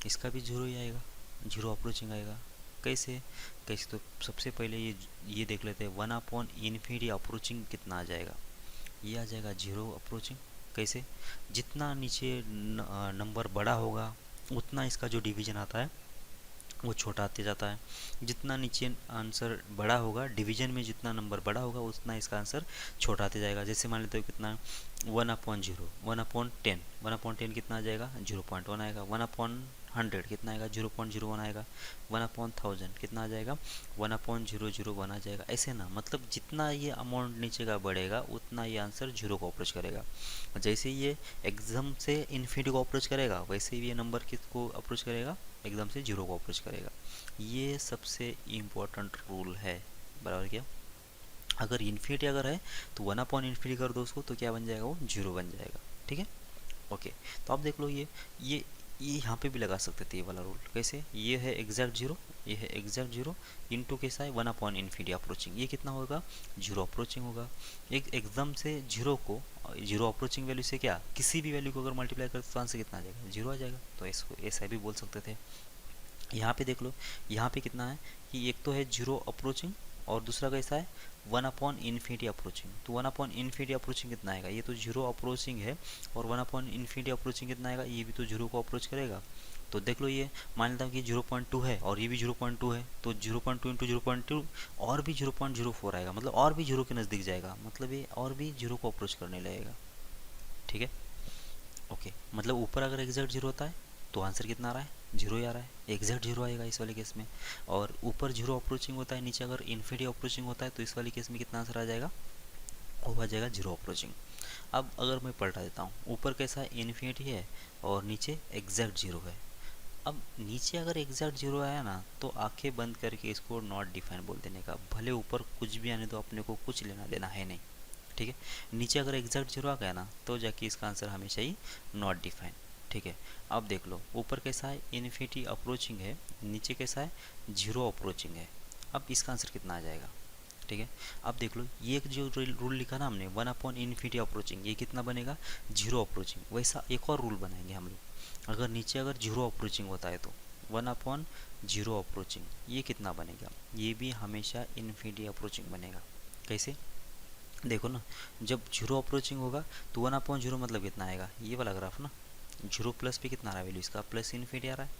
इसका भी जीरो ही आएगा, जीरो अप्रोचिंग आएगा। कैसे कैसे, तो सबसे पहले ये देख लेते हैं, 1 अपॉन इन्फिनिटी अप्रोचिंग कितना आ जाएगा, ये आ जाएगा जीरो अप्रोचिंग। कैसे, जितना नीचे नंबर बड़ा होगा उतना इसका जो डिवीजन आता है वो छोटा आते जाता है। जितना नीचे आंसर बड़ा होगा, डिवीजन में जितना नंबर बड़ा होगा उतना इसका आंसर छोटा आते जाएगा। जैसे मान लेते हो कितना, 1/0, 1/10, 1/10 कितना आ जाएगा, 0.1 आएगा। 1/100 कितना आएगा, 0.01 आएगा। 1/1000 कितना आ जाएगा, 1/001 आ जाएगा। ऐसे ना, मतलब जितना ये अमाउंट नीचे का बढ़ेगा उतना ये आंसर जीरो को अप्रोच करेगा। जैसे ये एकदम से इन्फिनिटी को अप्रोच करेगा, वैसे ही ये नंबर किसको अप्रोच करेगा, एकदम से जीरो को अप्रोच करेगा। ये सबसे इम्पोर्टेंट रूल है, बराबर क्या। अगर इन्फिनिटी अगर है तो 1/इन्फिनिटी कर दो उसको, तो क्या बन जाएगा, वो जीरो बन जाएगा। ठीक है, ओके। तो आप देख लो, ये यहाँ पे भी लगा सकते थे ये वाला रूल। कैसे, ये है एग्जैक्ट जीरो, ये है एग्जैक्ट जीरो, इनटू कैसा है, 1/इन्फिनिटी अप्रोचिंग, ये कितना होगा, जीरो अप्रोचिंग होगा। एक एकदम से जीरो को, जीरो अप्रोचिंग वैल्यू से क्या, किसी भी वैल्यू को अगर मल्टीप्लाई करते तो आंसर कितना आ जाएगा, जीरो आ जाएगा। तो इसको ऐसा भी बोल सकते थे। यहाँ पे देख लो, यहाँ पे कितना है कि एक तो है जीरो अप्रोचिंग और दूसरा कैसा है, 1/इन्फिनिटी अप्रोचिंग। तो 1/इन्फिनिटी अप्रोचिंग कितना आएगा, ये तो जीरो अप्रोचिंग है, और 1/इन्फिनिटी अप्रोचिंग कितना आएगा, ये भी तो जीरो को अप्रोच करेगा। तो देख लो, ये मान लेता हूँ कि 0.2 है और ये भी 0.2 है, तो 0.2 इंटू 0.2 और भी 0.04 आएगा, मतलब और भी जीरो के नज़दीक जाएगा, मतलब ये और भी जीरो को अप्रोच करने लगेगा। ठीक है, ओके। मतलब ऊपर अगर एग्जैक्ट जीरो होता है तो आंसर कितना आ रहा है, जीरो ही आ रहा है, एग्जैक्ट जीरो आएगा इस वाले केस में। और ऊपर जीरो अप्रोचिंग होता है, नीचे अगर इन्फिनिटी अप्रोचिंग होता है, तो इस वाले केस में कितना आंसर आ जाएगा, वो आ जाएगा जीरो अप्रोचिंग। अब अगर मैं पलटा देता हूँ, ऊपर कैसा है, इन्फिनिटी है और नीचे एग्जैक्ट जीरो है। अब नीचे अगर एग्जैक्ट जीरो आया ना, तो आंखें बंद करके इसको नॉट डिफाइन बोल देने का, भले ऊपर कुछ भी आने दो, अपने को कुछ लेना देना है नहीं। ठीक है, नीचे अगर एग्जैक्ट जीरो आ गया ना, तो जाके इसका आंसर हमेशा ही नॉट डिफाइन। ठीक है, अब देख लो, ऊपर कैसा है, इन्फिनिटी अप्रोचिंग है, नीचे कैसा है, जीरो अप्रोचिंग है। अब इसका आंसर कितना आ जाएगा। ठीक है, अब देख लो, ये एक जो रूल लिखा ना हमने, 1/इन्फिनिटी अप्रोचिंग, ये कितना बनेगा, जीरो अप्रोचिंग। वैसा एक और रूल बनाएंगे हम लोग, अगर नीचे अगर जीरो अप्रोचिंग होता है तो 1/जीरो अप्रोचिंग, ये कितना बनेगा, ये भी हमेशा इन्फिनिटी अप्रोचिंग बनेगा। कैसे, देखो ना, जब जीरो अप्रोचिंग होगा तो 1/0 मतलब कितना आएगा, ये वाला ग्राफ ना, जीरो प्लस पे कितना आ रहा है वैल्यू इसका, प्लस इन्फिनिटी आ रहा है।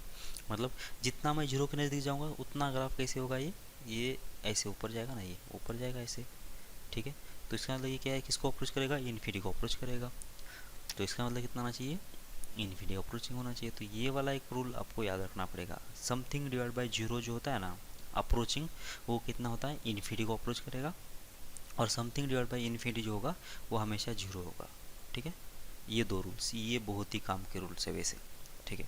मतलब जितना मैं जीरो के नज़दीक जाऊंगा उतना ग्राफ कैसे होगा, ये ऐसे ऊपर जाएगा ना, ये ऊपर जाएगा ऐसे। ठीक है, तो इसका मतलब ये क्या है, किसको अप्रोच करेगा, इन्फिनिटी को अप्रोच करेगा। तो इसका मतलब कितना आना चाहिए, इन्फिनिटी अप्रोचिंग होना चाहिए। तो ये वाला एक रूल आपको याद रखना पड़ेगा, समथिंग डिवाइड बाय जीरो जो होता है ना अप्रोचिंग, वो कितना होता है, इन्फिनिटी को अप्रोच करेगा, और समथिंग डिवाइड बाई इन्फिनिटी जो होगा वो हमेशा जीरो होगा। ठीक है, ये दो रूल्स, ये बहुत ही काम के रूल्स है वैसे। ठीक है,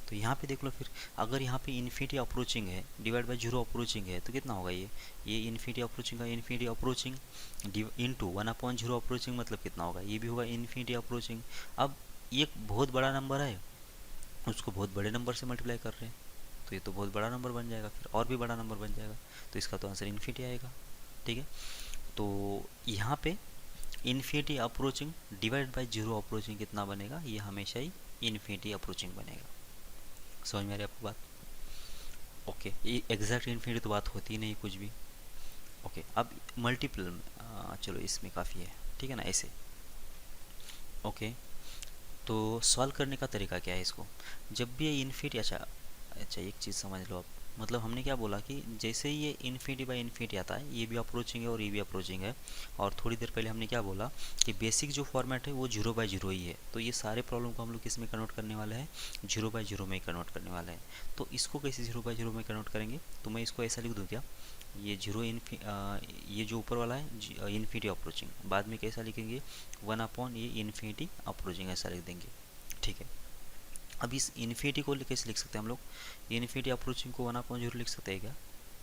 तो यहाँ पे देख लो फिर, अगर यहाँ पे इन्फिनिटी अप्रोचिंग है डिवाइड बाई जीरो अप्रोचिंग है, तो कितना होगा, ये इन्फिनिटी अप्रोचिंग का इन्फिनिटी अप्रोचिंग इंटू 1/0 अप्रोचिंग, मतलब कितना होगा, ये भी होगा इन्फिनिटी अप्रोचिंग। अब ये एक बहुत बड़ा नंबर है, उसको बहुत बड़े नंबर से मल्टीप्लाई कर रहे हैं, तो ये तो बहुत बड़ा नंबर बन जाएगा, फिर और भी बड़ा नंबर बन जाएगा, तो इसका तो आंसर इन्फिनिटी आएगा। ठीक है, तो यहाँ पे infinity approaching divide by zero approaching कितना बनेगा, ये हमेशा ही इन्फिनिटी अप्रोचिंग बनेगा। समझ में आ रही है आपको बात? ओके, ये एग्जैक्ट इन्फिनिटी तो बात होती ही नहीं कुछ भी। ओके, अब मल्टीपल चलो इसमें काफ़ी है, ठीक है ना, ऐसे। ओके, तो सॉल्व करने का तरीका क्या है इसको, जब भी ये इन्फिनिटी, अच्छा अच्छा एक चीज़ समझ लो आप, मतलब हमने क्या बोला कि जैसे ही ये इन्फिनिटी बाय इन्फिनिटी आता है, ये भी अप्रोचिंग है और ये भी अप्रोचिंग है, और थोड़ी देर पहले हमने क्या बोला कि बेसिक जो फॉर्मेट है वो जीरो बाय जीरो ही है, तो ये सारे प्रॉब्लम को हम लोग किस में कन्वर्ट करने वाले हैं, जीरो बाय जीरो में कन्वर्ट करने वाले हैं। तो इसको कैसे जीरो बाय जीरो में कन्वर्ट करेंगे, तो मैं इसको ऐसा लिख दूँ क्या, ये जीरो ये जो ऊपर वाला है इन्फिनिटी अप्रोचिंग, बाद में कैसा लिखेंगे, वन अपॉन ये इन्फिनिटी अप्रोचिंग, ऐसा लिख देंगे। ठीक है, अब इस इन्फिनिटी को कैसे लिख सकते हैं हम लोग, इन्फिनिटी अप्रोचिंग को वन अपॉन जीरो लिख सकते हैं क्या,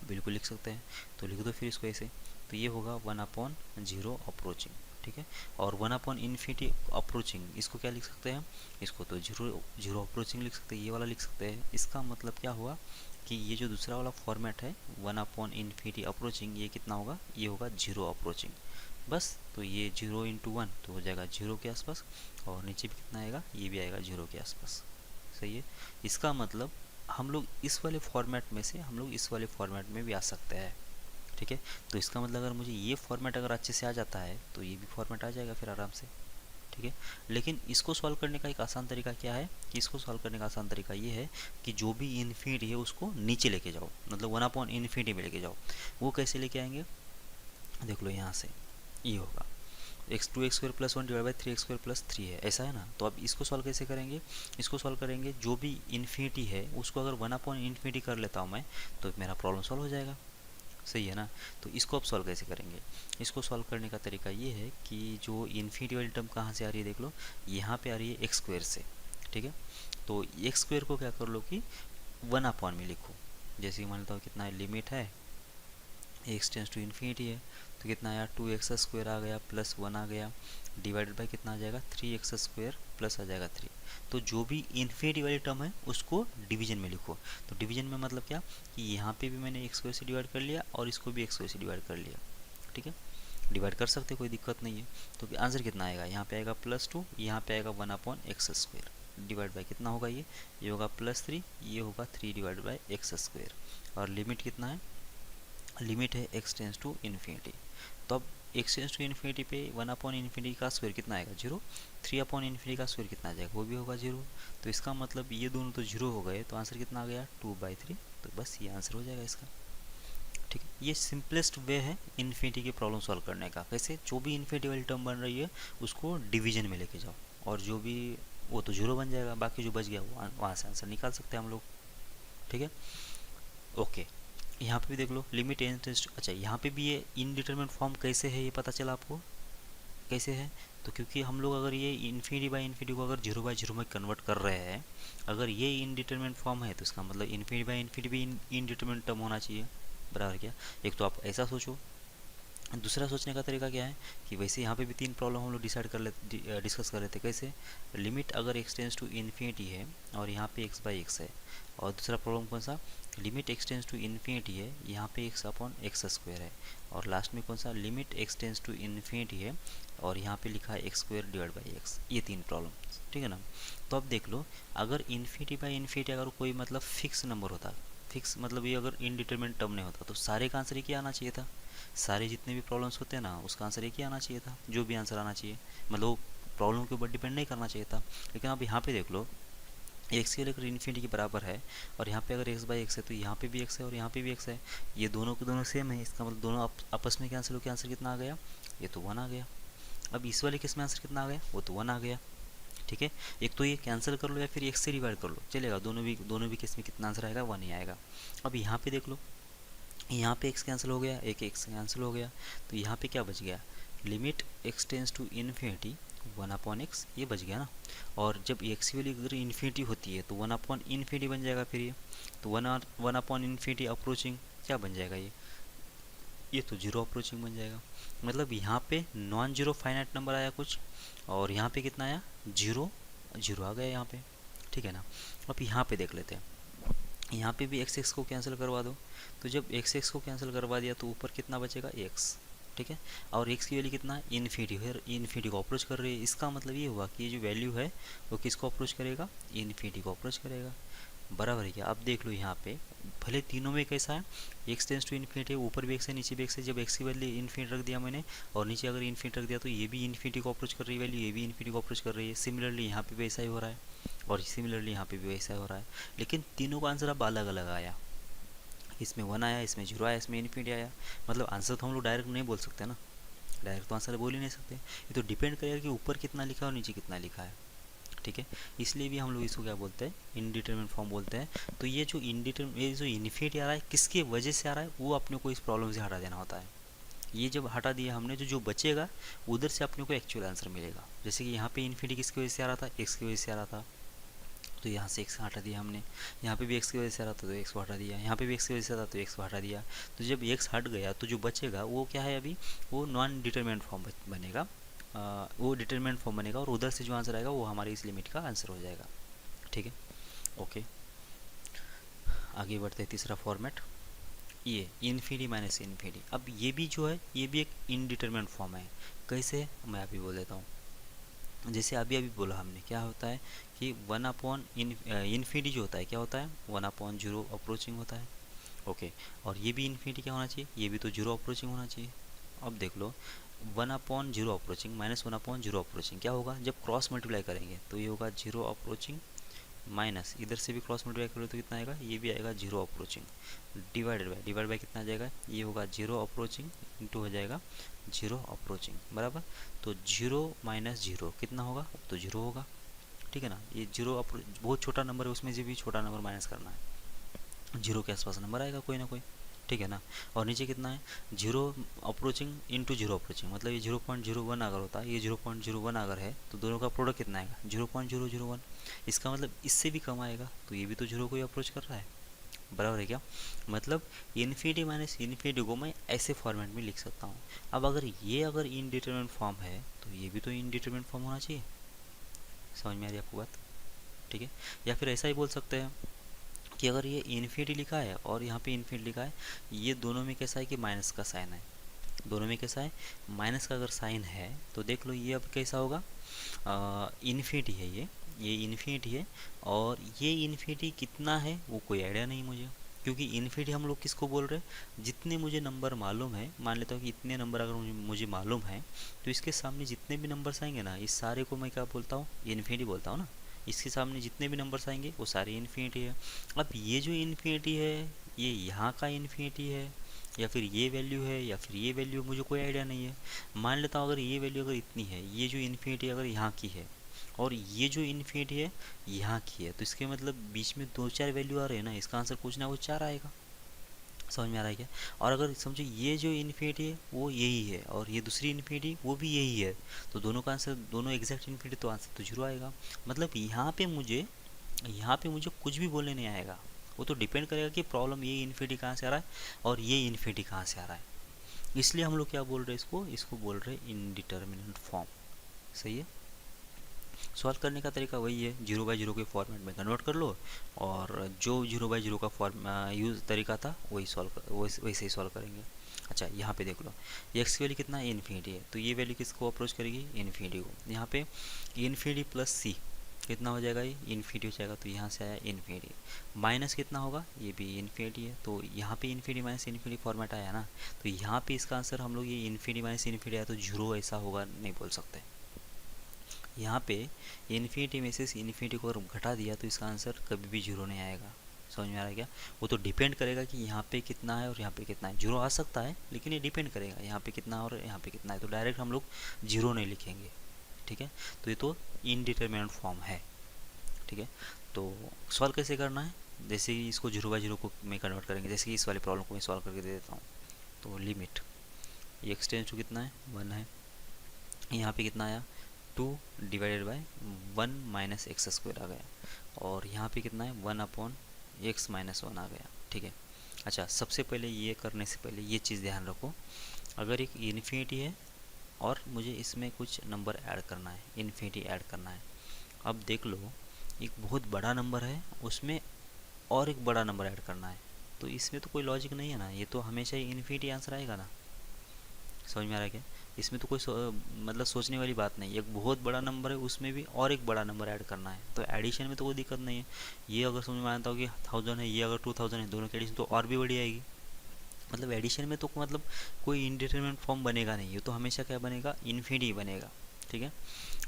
बिल्कुल लिख सकते हैं, तो लिख दो फिर इसको ऐसे, तो ये होगा वन अपॉन जीरो अप्रोचिंग। ठीक है, और वन अपॉन इन्फिनिटी अप्रोचिंग इसको क्या लिख सकते हैं, इसको तो जीरो जीरो अप्रोचिंग लिख सकते हैं, ये वाला लिख सकते हैं। इसका मतलब क्या हुआ कि ये जो दूसरा वाला फॉर्मेट है वन अपॉन इन्फिनिटी अप्रोचिंग, ये कितना होगा, ये होगा जीरो अप्रोचिंग, बस। तो ये जीरो इंटू वन तो हो जाएगा जीरो के आसपास, और नीचे भी कितना आएगा, ये भी आएगा जीरो के आसपास। सही है, इसका मतलब हम लोग इस वाले फॉर्मेट में से हम लोग इस वाले फॉर्मेट में भी आ सकते हैं। ठीक है, तो इसका मतलब अगर मुझे ये फॉर्मेट अगर अच्छे से आ जाता है तो ये भी फॉर्मेट आ जाएगा फिर आराम से। ठीक है, लेकिन इसको सॉल्व करने का एक आसान तरीका क्या है, कि इसको सॉल्व करने का आसान तरीका ये है कि जो भी इन्फिनिटी है उसको नीचे लेके जाओ, मतलब वन अपॉन इन्फिनिटी में लेके जाओ। वो कैसे लेके आएंगे, देख लो यहाँ से, ये होगा X two X square plus one divide by three X square plus three है, ऐसा है ना। तो अब इसको सॉल्व कैसे करेंगे, इसको सॉल्व करेंगे जो भी इन्फिनिटी है उसको अगर वन अपॉन इन्फिनिटी कर लेता हूँ मैं, तो मेरा प्रॉब्लम सॉल्व हो जाएगा। सही है ना, तो इसको अब सॉल्व कैसे करेंगे, इसको सॉल्व करने का तरीका ये है कि जो इन्फिनिटी वाली टर्म कहाँ से आ रही है, देख लो यहाँ पे आ रही है एक्स स्क्वायर से। ठीक है, तो एक्स स्क्वायर को क्या कर लो कि वन अपॉन में लिखो, जैसे कि मान लेता हूँ कितना है, लिमिट है एक्स टेंस टू इन्फिनिटी है, तो कितना आया, टू एक्स स्क्वायर आ गया प्लस वन आ गया, डिवाइडेड बाई कितना आ जाएगा, थ्री एक्स स्क्वायर प्लस आ जाएगा थ्री। तो जो भी इन्फिनिटी वाली टर्म है उसको डिवीजन में लिखो। तो डिवीजन में मतलब क्या, कि यहाँ पे भी मैंने एक्स स्क्वायर से डिवाइड कर लिया और इसको भी एक्स स्क्वायर से डिवाइड कर लिया। ठीक है, डिवाइड कर सकते, कोई दिक्कत नहीं है। तो आंसर कितना आएगा, यहाँ पे आएगा प्लस टू, यहाँ पे आएगा one upon x square, divide by कितना होगा, ये होगा प्लस थ्री, ये होगा three divide by x square, और लिमिट कितना है, लिमिट है एक्स टेंस टू इन्फिनिटी। तो अब एक्स टेंस टू इन्फिनिटी पे वन अपॉन इन्फिनिटी का स्क्वायर कितना आएगा, जीरो, थ्री अपॉन इन्फिनिटी का स्क्वायर कितना आ जाएगा, वो भी होगा जीरो। तो इसका मतलब ये दोनों तो जीरो हो गए, तो आंसर कितना आ गया, टू बाई थ्री। तो बस ये आंसर हो जाएगा इसका। ठीक है, ये सिंपलेस्ट वे है इन्फिनिटी की प्रॉब्लम सॉल्व करने का। कैसे, जो भी इन्फिनिटी वाली टर्म बन रही है उसको डिवीजन में लेके जाओ, और जो भी वो तो जीरो बन जाएगा, बाकी जो बच गया वो वहाँ से आंसर निकाल सकते हैं हम लोग। ठीक है, ओके, यहाँ पे भी देख लो लिमिट इंटरेस्ट, अच्छा यहाँ पे भी ये इनडिटरमिनेट फॉर्म कैसे है ये पता चला आपको, कैसे है, तो क्योंकि हम लोग अगर ये इन्फिनिटी बाई इन्फिनिटी को अगर जीरो बाई जीरो में कन्वर्ट कर रहे हैं, अगर ये इनडिटरमिनेट फॉर्म है तो इसका मतलब इन्फिनिटी बाई इन्फिनिटी भी इनडिटरमिनेट टर्म होना चाहिए, बराबर क्या। एक तो आप ऐसा सोचो, दूसरा सोचने का तरीका क्या है कि वैसे यहाँ पे भी तीन प्रॉब्लम हम लोग डिस्कस कर लेते, कैसे, लिमिट अगर एक्स टेंस टू इन्फिनिटी है और यहाँ पे एक्स बाई एक्स है, और दूसरा प्रॉब्लम कौन सा, limit X tends to infinity है, यहाँ पे एक्स अपॉन एक्स स्क्वायर है, और लास्ट में कौन सा, limit X tends to infinity है और यहाँ पे लिखा है X square divide by X, ये तीन प्रॉब्लम। ठीक है ना, तो अब देख लो अगर इन्फिनिटी बाई इन्फिनिटी अगर कोई मतलब फिक्स नंबर होता, फिक्स मतलब ये अगर इनडिटरमिनेट टर्म नहीं होता, तो सारे का आंसर ही क्या आना चाहिए था, सारे जितने भी प्रॉब्लम्स होते हैं ना उसका आंसर एक ही आना चाहिए था, जो भी आंसर आना चाहिए, मतलब प्रॉब्लम के ऊपर डिपेंड नहीं करना चाहिए था। लेकिन अब यहाँ पे देख लो एक्स के लेकर इन्फिनिटी के बराबर है, और यहाँ पे अगर एक्स बाई एक्स है तो यहाँ पे भी एक्स है और यहाँ पे भी एक्स है, ये दोनों के दोनों सेम है, इसका मतलब दोनों आपस में कैंसिल होकर आंसर कितना आ गया, ये तो वन आ गया। अब इस वाले केस में आंसर कितना आ गया, वो तो वन आ गया। ठीक है, एक तो ये कैंसिल कर लो या फिर एक्स से डिवाइड कर लो, चलेगा, दोनों भी केस में कितना आंसर आएगा, वन ही आएगा। अब यहाँ पे देख लो, यहाँ पे एक्स कैंसिल हो गया, एक एक्स कैंसिल हो गया, तो यहाँ पे क्या बच गया, limit X tends to infinity one upon X, ये बच गया ना। और जब एक्स की वैल्यू अगर इन्फिनिटी होती है तो वन अपॉन इन्फिनिटी बन जाएगा, फिर ये तो वन अपॉन इन्फिनिटी अप्रोचिंग क्या बन जाएगा, ये तो जीरो अप्रोचिंग बन जाएगा। मतलब यहाँ पे नॉन जीरो फाइनाइट नंबर आया कुछ, और यहाँ पे कितना आया, जीरो, जीरो आ गया यहाँ पे, ठीक है ना। अब यहाँ पे देख लेते हैं, यहाँ पे भी एक्स एक्स को कैंसिल करवा दो, तो जब एक्स एक्स को कैंसिल करवा दिया तो ऊपर कितना बचेगा एक्स, ठीक है। और एक्स की वैल्यू कितना है इन्फिनिटी है, इन्फिनिटी को अप्रोच कर रही है, इसका मतलब ये हुआ कि ये जो वैल्यू है वो किसको अप्रोच करेगा, इन्फिनिटी को अप्रोच करेगा, बराबर है क्या। अब देख लो यहाँ पे भले तीनों में कैसा है, एक्स टेंस टू इन्फिनिटी है, ऊपर भी एक्स है नीचे भी एक्स है, जब एक्स की वैल्यू इन्फिनिटी रख दिया मैंने और नीचे अगर इन्फिनिटी रख दिया तो ये भी इन्फिनिटी को अप्रोच कर रही है वैल्यू, ये भी इन्फिनिटी को अप्रोच कर रही है। सिमिलरली यहाँ पे भी ऐसा ही हो रहा है और सिमिलरली यहाँ पे भी वैसा हो रहा है, लेकिन तीनों का आंसर अब अलग अलग आया, इसमें 1 आया, इसमें 0 आया, इसमें इन्फिनिटी आया। मतलब आंसर तो हम लोग डायरेक्ट नहीं बोल सकते ना, डायरेक्ट तो आंसर बोल ही नहीं सकते, ये तो डिपेंड करेगा कि ऊपर कितना लिखा है और नीचे कितना लिखा है, ठीक है। इसलिए भी हम लोग इसको क्या बोलते हैं, इनडिटरमिनेट फॉर्म बोलते हैं। तो ये जो ये जो इन्फिनिटी आ रहा है किसकी वजह से आ रहा है, वो अपने को इस प्रॉब्लम से हटा देना होता है। ये जब हटा दिया हमने तो जो बचेगा उधर से अपने को एक्चुअल आंसर मिलेगा। जैसे कि यहाँ पे इन्फिनिटी किसकी वजह से आ रहा था, एक्स की वजह से आ रहा था, तो यहाँ से एक्स हटा दिया हमने, यहाँ पे भी एक्स की वजह से आ रहा था तो एक्स को हटा दिया, यहाँ पे भी एक्स की वजह से आ रहा था तो एक्स को हटा दिया। तो जब एक्स हट गया तो जो बचेगा वो क्या है, अभी वो नॉन डिटरमिनेंट फॉर्म बनेगा, वो डिटरमिनेंट फॉर्म बनेगा और उधर से जो आंसर आएगा वो हमारी इस लिमिट का आंसर हो जाएगा, ठीक है। ओके, आगे बढ़ते हैं, तीसरा फॉर्मेट ये इन्फिनिटी माइनस इन्फिनिटी। अब ये भी जो है ये भी एक इनडिटरमिनेंट फॉर्म है, कैसे मैं अभी बोल देता हूँ। जैसे अभी अभी बोला हमने क्या होता है कि 1 अपॉन इन्फिनिटी जो होता है क्या होता है, 1/0 अप्रोचिंग होता है, ओके। और ये भी इन्फिनिटी क्या होना चाहिए, ये भी तो 0 अप्रोचिंग होना चाहिए। अब देख लो 1/0 अप्रोचिंग माइनस 1/0 अप्रोचिंग क्या होगा, जब क्रॉस मल्टीप्लाई करेंगे तो ये होगा 0 अप्रोचिंग माइनस इधर से भी क्रॉस मल्टीप्लाई करो तो कितना आएगा, ये भी आएगा 0 अप्रोचिंग, डिवाइडेड बाय कितना आ जाएगा, ये होगा 0 अप्रोचिंग इंटू हो जाएगा 0 अप्रोचिंग, बराबर। तो 0 माइनस 0 कितना होगा, तो 0 होगा, ठीक है ना। ये 0 बहुत छोटा नंबर है, उसमें से भी छोटा नंबर माइनस करना है, 0 के आसपास नंबर आएगा कोई ना कोई, ठीक है ना। और नीचे कितना है 0 अप्रोचिंग इंटू 0 अप्रोचिंग, मतलब ये 0.01 अगर होता है, ये 0.01 अगर है तो दोनों का प्रोडक्ट कितना आएगा 0.001, इसका मतलब इससे भी कम आएगा, तो ये भी तो 0 को ही अप्रोच कर रहा है, बराबर है क्या। मतलब इन्फिनिटी माइनस इन्फिनिटी को मैं ऐसे फॉर्मेट में लिख सकता हूँ। अब अगर ये अगर इनडिटरमिनेंट फॉर्म है तो ये भी तो इनडिटरमिनेंट फॉर्म होना चाहिए, समझ में आ रही है आपको बात, ठीक है। या फिर ऐसा ही बोल सकते हैं कि अगर ये इन्फिनिटी लिखा है और यहाँ पे इन्फिनिटी लिखा है, ये दोनों में कैसा है कि माइनस का साइन है, दोनों में कैसा है माइनस का अगर साइन है तो देख लो ये अब कैसा होगा, इन्फिनिटी है ये इन्फिनिटी है। और ये इन्फिनिटी कितना है वो कोई आइडिया नहीं मुझे, क्योंकि इन्फिनिटी हम लोग किसको बोल रहे हैं, जितने मुझे नंबर मालूम है, मान लेता हूँ कि इतने नंबर अगर मुझे मालूम है तो इसके सामने जितने भी नंबर्स आएंगे ना इस सारे को मैं क्या बोलता हूँ, इन्फिनिटी बोलता हूँ ना। इसके सामने जितने भी नंबर्स आएंगे वो सारे इन्फिनिटी है। अब ये जो इन्फिनिटी है ये यहाँ का इन्फिनिटी है या फिर ये वैल्यू है या फिर ये वैल्यू, मुझे कोई आइडिया नहीं है। मान लेता हूँ अगर ये वैल्यू अगर इतनी है, ये जो इन्फिनिटी अगर यहाँ की है और ये जो इन्फिनिटी है यहाँ की है, तो इसके मतलब बीच में 2-4 वैल्यू आ रहे हैं ना, इसका आंसर कुछ ना कुछ 4 आएगा, समझ में आ रहा है क्या। और अगर समझो ये जो इन्फिनिटी है वो यही है और ये दूसरी इन्फिनिटी वो भी यही है, तो दोनों का आंसर दोनों एग्जैक्ट इन्फिनिटी, तो आंसर तो 0 आएगा। मतलब यहाँ पे मुझे कुछ भी बोलने नहीं आएगा, वो तो डिपेंड करेगा कि प्रॉब्लम ये इन्फिनिटी कहाँ से आ रहा है और ये इन्फिनिटी कहाँ से आ रहा है। इसलिए हम लोग क्या बोल रहे हैं, इसको बोल रहे हैं इनडिटरमिनेंट फॉर्म, सही है। सॉल्व करने का तरीका वही है, 0/0 के फॉर्मेट में कन्वर्ट कर लो और जो 0/0 का फॉर्म यूज़ तरीका था वैसे ही सॉल्व करेंगे। अच्छा यहाँ पे देख लो एक्स की वैल्यू कितना है, इन्फिनिटी है, तो ये वैल्यू किसको अप्रोच करेगी, इन्फिनिटी को। यहाँ पे इन्फिनिटी प्लस सी कितना हो जाएगा, ये इन्फिनिटी हो जाएगा, तो यहाँ से आया इन्फिनिटी। माइनस कितना होगा, ये भी इन्फिनिटी है, तो यहाँ पे इन्फिनिटी माइनस इन्फिनिटी फॉर्मेट आया ना, तो यहाँ पे इसका आंसर हम लोग ये इन्फिनिटी माइनस इन्फिनिटी आया तो 0 ऐसा होगा नहीं बोल सकते। यहाँ पे इन्फिनिटी में से इन्फिनिटी को अगर घटा दिया तो इसका आंसर कभी भी 0 नहीं आएगा, समझ में आ रहा है क्या। वो तो डिपेंड करेगा कि यहाँ पे कितना है और यहाँ पे कितना है, 0 आ सकता है लेकिन ये डिपेंड करेगा यहाँ पे कितना और यहाँ पे कितना है, तो डायरेक्ट हम लोग 0 नहीं लिखेंगे, ठीक है। तो ये तो इनडिटरमिनेंट फॉर्म है, ठीक है। तो सॉल्व कैसे करना है, जैसे ही इसको 0/0 को में कन्वर्ट करेंगे, जैसे कि इस वाले प्रॉब्लम को मैं सॉल्व करके दे देता हूँ। तो लिमिट एक्स टेंस टू कितना है 1 है, यहाँ पे कितना आया 2 divided by 1 minus X square आ गया, और यहाँ पे कितना है 1/x-1 आ गया, ठीक है। अच्छा सबसे पहले ये करने से पहले ये चीज़ ध्यान रखो, अगर एक इन्फिनिटी है और मुझे इसमें कुछ नंबर ऐड करना है, इन्फिनिटी ऐड करना है, अब देख लो, एक बहुत बड़ा नंबर है, उसमें और एक बड़ा नंबर ऐड करना है, तो इसमें तो कोई लॉजिक नहीं है ना, ये तो हमेशा ही इन्फिनिटी आंसर आएगा ना। समझ में आ रहा है क्या? इसमें तो कोई मतलब सोचने वाली बात नहीं, एक बहुत बड़ा नंबर है, उसमें भी और एक बड़ा नंबर ऐड करना है, तो एडिशन में तो कोई दिक्कत नहीं है। ये अगर समझ में आता हो कि 1000 है, ये अगर 2000 है, दोनों की एडिशन तो और भी बड़ी आएगी। मतलब एडिशन में तो मतलब कोई इंडिटरमिनेट फॉर्म बनेगा नहीं, ये तो हमेशा क्या बनेगा, इन्फिनिटी बनेगा। ठीक है।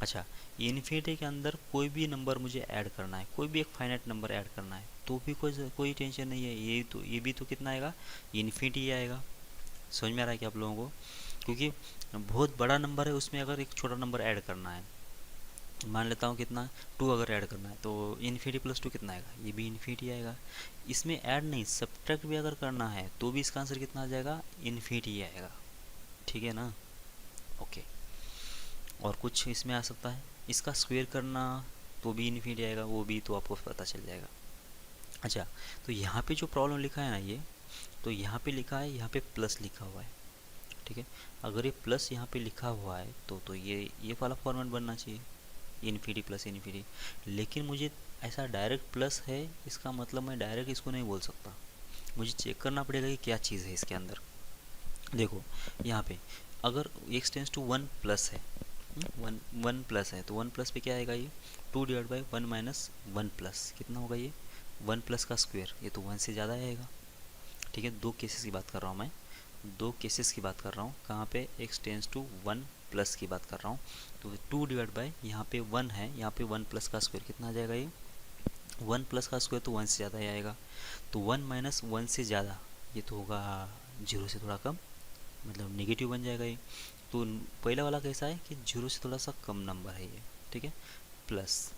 अच्छा, इन्फिनिटी के अंदर कोई भी नंबर मुझे ऐड करना है, कोई भी एक फाइनाइट नंबर ऐड करना है, तो भी कोई टेंशन नहीं है, ये भी तो कितना आएगा, इन्फिनिटी आएगा। समझ में आ रहा है कि आप लोगों को? क्योंकि बहुत बड़ा नंबर है, उसमें अगर एक छोटा नंबर ऐड करना है, मान लेता हूँ कितना, 2 अगर ऐड करना है, तो इन्फिनिटी प्लस 2 कितना आएगा, ये भी इन्फिनिटी आएगा। इसमें ऐड नहीं, सब्ट्रैक्ट भी अगर करना है तो भी इसका आंसर कितना आ जाएगा, इन्फिनिटी आएगा। ठीक है ना? ओके। और कुछ इसमें आ सकता है, इसका स्क्वायर करना तो भी इन्फिनिटी आएगा, वो भी तो आपको पता चल जाएगा। अच्छा, तो यहाँ पे जो प्रॉब्लम लिखा है ना ये, तो यहाँ पे लिखा है, यहाँ पे प्लस लिखा हुआ है। ठीक है। अगर ये प्लस यहाँ पे लिखा हुआ है तो ये वाला फॉर्मेट बनना चाहिए, इन्फिनिटी प्लस इन्फिनिटी। लेकिन मुझे ऐसा डायरेक्ट प्लस है, इसका मतलब मैं डायरेक्ट इसको नहीं बोल सकता, मुझे चेक करना पड़ेगा कि क्या चीज़ है इसके अंदर। देखो यहाँ पे अगर x टेंस टू 1 प्लस है, 1 प्लस है, तो 1 प्लस पे क्या आएगा, ये 2 डिवाइड बाई 1 माइनस 1 प्लस कितना होगा, ये 1 प्लस का स्क्वायर, ये तो 1 से ज़्यादा आएगा। ठीक है, दो केसेस की बात कर रहा हूँ मैं, दो केसेस की बात कर रहा हूँ, कहाँ पे x टेंस टू 1 प्लस की बात कर रहा हूँ। तो 2 डिवाइड बाई यहाँ पे 1 है, यहाँ पे 1 प्लस का स्क्वायर कितना आ जाएगा, ये 1 प्लस का स्क्वायर तो 1 से ज़्यादा ही आएगा, तो 1 माइनस 1 से ज़्यादा ये तो होगा 0 से थोड़ा कम, मतलब नेगेटिव बन जाएगा ये। तो पहला वाला कैसा है कि 0 से थोड़ा सा कम नंबर है ये। ठीक है, प्लस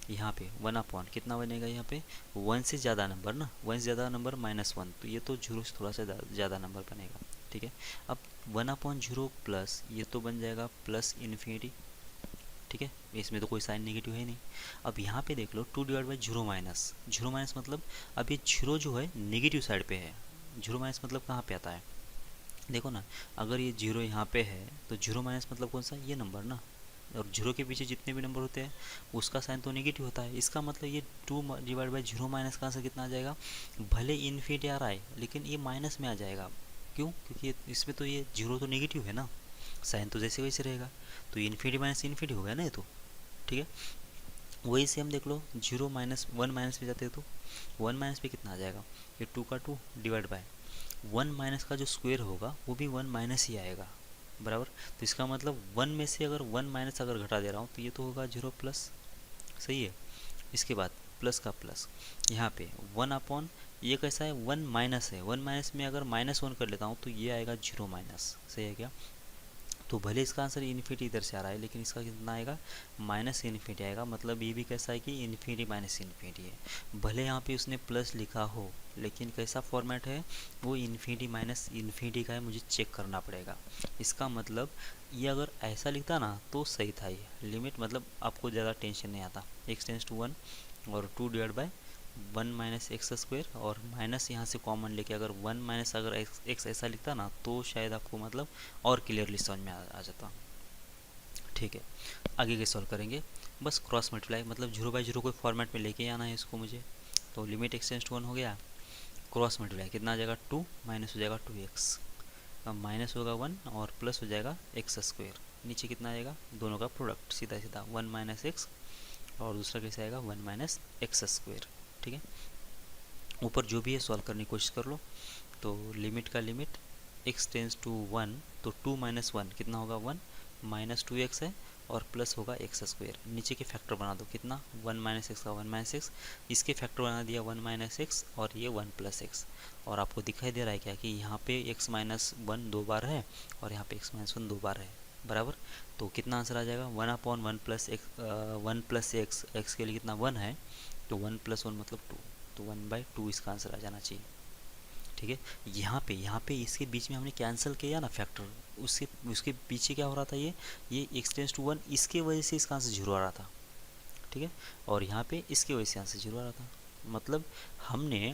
यहाँ पे 1 अपॉन कितना बनेगा, यहाँ पे 1 से ज़्यादा नंबर ना, 1 से ज़्यादा नंबर -1, तो ये तो 0 से थोड़ा सा ज़्यादा नंबर बनेगा। ठीक है, अब 1 अपॉन 0 प्लस ये तो बन जाएगा प्लस इन्फिनिटी। ठीक है, इसमें तो कोई साइन नेगेटिव है नहीं। अब यहाँ पे देख लो 2 डिवाइड बाई 0 माइनस, 0 माइनस मतलब अब ये 0 जो है नेगेटिव साइड पे है, 0 माइनस मतलब कहाँ पे आता है, देखो ना, अगर ये 0 यहाँ पे है तो 0 माइनस मतलब कौन सा, ये नंबर ना, और 0 के पीछे जितने भी नंबर होते हैं उसका साइन तो नेगेटिव होता है। इसका मतलब ये 2 डिवाइड बाई 0 माइनस का आंसर कितना आ जाएगा, भले इन्फिनिटी आ रहा है लेकिन ये माइनस में आ जाएगा। क्यों? क्योंकि इसमें तो ये 0 तो नेगेटिव है ना, साइन तो जैसे वैसे रहेगा, तो इन्फिनिटी माइनस इन्फिनिटी हो गया ना ये तो। ठीक है, वही से हम देख लो 0 माइनस 1 माइनस पे जाते हैं तो 1 माइनस पे कितना आ जाएगा, ये 2 का 2 डिवाइड बाय 1 माइनस का जो स्क्वायर होगा वो भी 1 माइनस ही आएगा, बराबर। तो इसका मतलब 1 में से अगर 1 माइनस अगर घटा दे रहा हूँ तो ये तो होगा 0 प्लस। सही है। इसके बाद प्लस का प्लस, यहाँ पे 1 अपॉन ये कैसा है, 1 माइनस है, 1 माइनस में अगर -1 कर लेता हूँ तो ये आएगा 0 माइनस। सही है क्या? तो भले इसका आंसर इन्फिनिटी इधर से आ रहा है लेकिन इसका कितना आएगा, माइनस इन्फिनिटी आएगा। मतलब ये भी कैसा है कि इन्फिनिटी माइनस इन्फिनिटी है, भले यहाँ पे उसने प्लस लिखा हो लेकिन कैसा फॉर्मेट है, वो इन्फिनिटी माइनस इन्फिनिटी का है, मुझे चेक करना पड़ेगा। इसका मतलब ये अगर ऐसा लिखता ना तो सही था, ये लिमिट मतलब आपको ज़्यादा टेंशन नहीं आता, x टेंस टू 1 और 2 divide by 1 minus X square, और माइनस यहाँ से कॉमन लेके अगर 1 माइनस अगर एक्स ऐसा लिखता ना तो शायद आपको मतलब और क्लियरली समझ में आ जाता। ठीक है, आगे के सॉल्व करेंगे। बस क्रॉस मल्टीप्लाई मतलब 0 बाई 0 कोई फॉर्मेट में लेके आना है इसको मुझे। तो लिमिट एक्स टेंस टू 1 हो गया, क्रॉस मल्टीप्लाई कितना आ जाएगा, 2 माइनस हो जाएगा 2x, अब माइनस होगा 1 और प्लस हो जाएगा एक्स स्क्वायर, नीचे कितना आएगा, दोनों का प्रोडक्ट सीधा सीधा 1 माइनस एक्स, और दूसरा कैसे आएगा 1 माइनस एक्स स्क्वायर। ठीक है, ऊपर जो भी है सॉल्व करने की कोशिश कर लो। तो लिमिट का लिमिट x टेंस टू 1, तो 2 माइनस 1 कितना होगा, 1 माइनस 2x है, और प्लस होगा एक्स स्क्वायर, नीचे के फैक्टर बना दो कितना, 1 माइनस एक्स का 1 माइनस एक्स, इसके फैक्टर बना दिया 1 माइनस एक्स, और ये 1 प्लस एक्स। और आपको दिखाई दे रहा है क्या कि यहाँ पे x माइनस 1 2 बार है और यहाँ पे x माइनस 1 2 बार है, बराबर। तो कितना आंसर आ जाएगा, 1 upon 1 plus x, 1 plus x, x के लिए कितना 1 है, तो 1 प्लस 1 मतलब 2, तो 1/2 इसका आंसर आ जाना चाहिए। ठीक है, यहाँ पे इसके बीच में हमने कैंसिल किया ना फैक्टर, उसके पीछे क्या हो रहा था, ये x टेंस टू 1, इसके वजह से इसका आंसर 0 आ रहा था। ठीक है, और यहाँ पे इसके वजह से आंसर 0 आ रहा था। मतलब हमने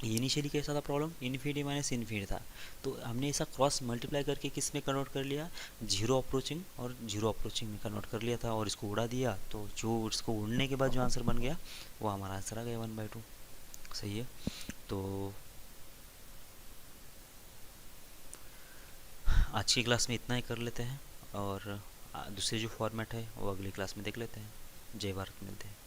इनिशियली कैसा था प्रॉब्लम, इन्फिनिटी माइनस इन्फिनिटी था, तो हमने ऐसा क्रॉस मल्टीप्लाई करके किस में कन्वर्ट कर लिया, जीरो अप्रोचिंग और जीरो अप्रोचिंग में कन्वर्ट कर लिया था, और इसको उड़ा दिया, तो जो इसको उड़ने के बाद जो आंसर बन गया वो हमारा आंसर आ गया 1/2। सही है। तो आज की क्लास में इतना ही कर लेते हैं, और दूसरे जो फॉर्मेट है वो अगली क्लास में देख लेते हैं। जय भारत, मिलते हैं।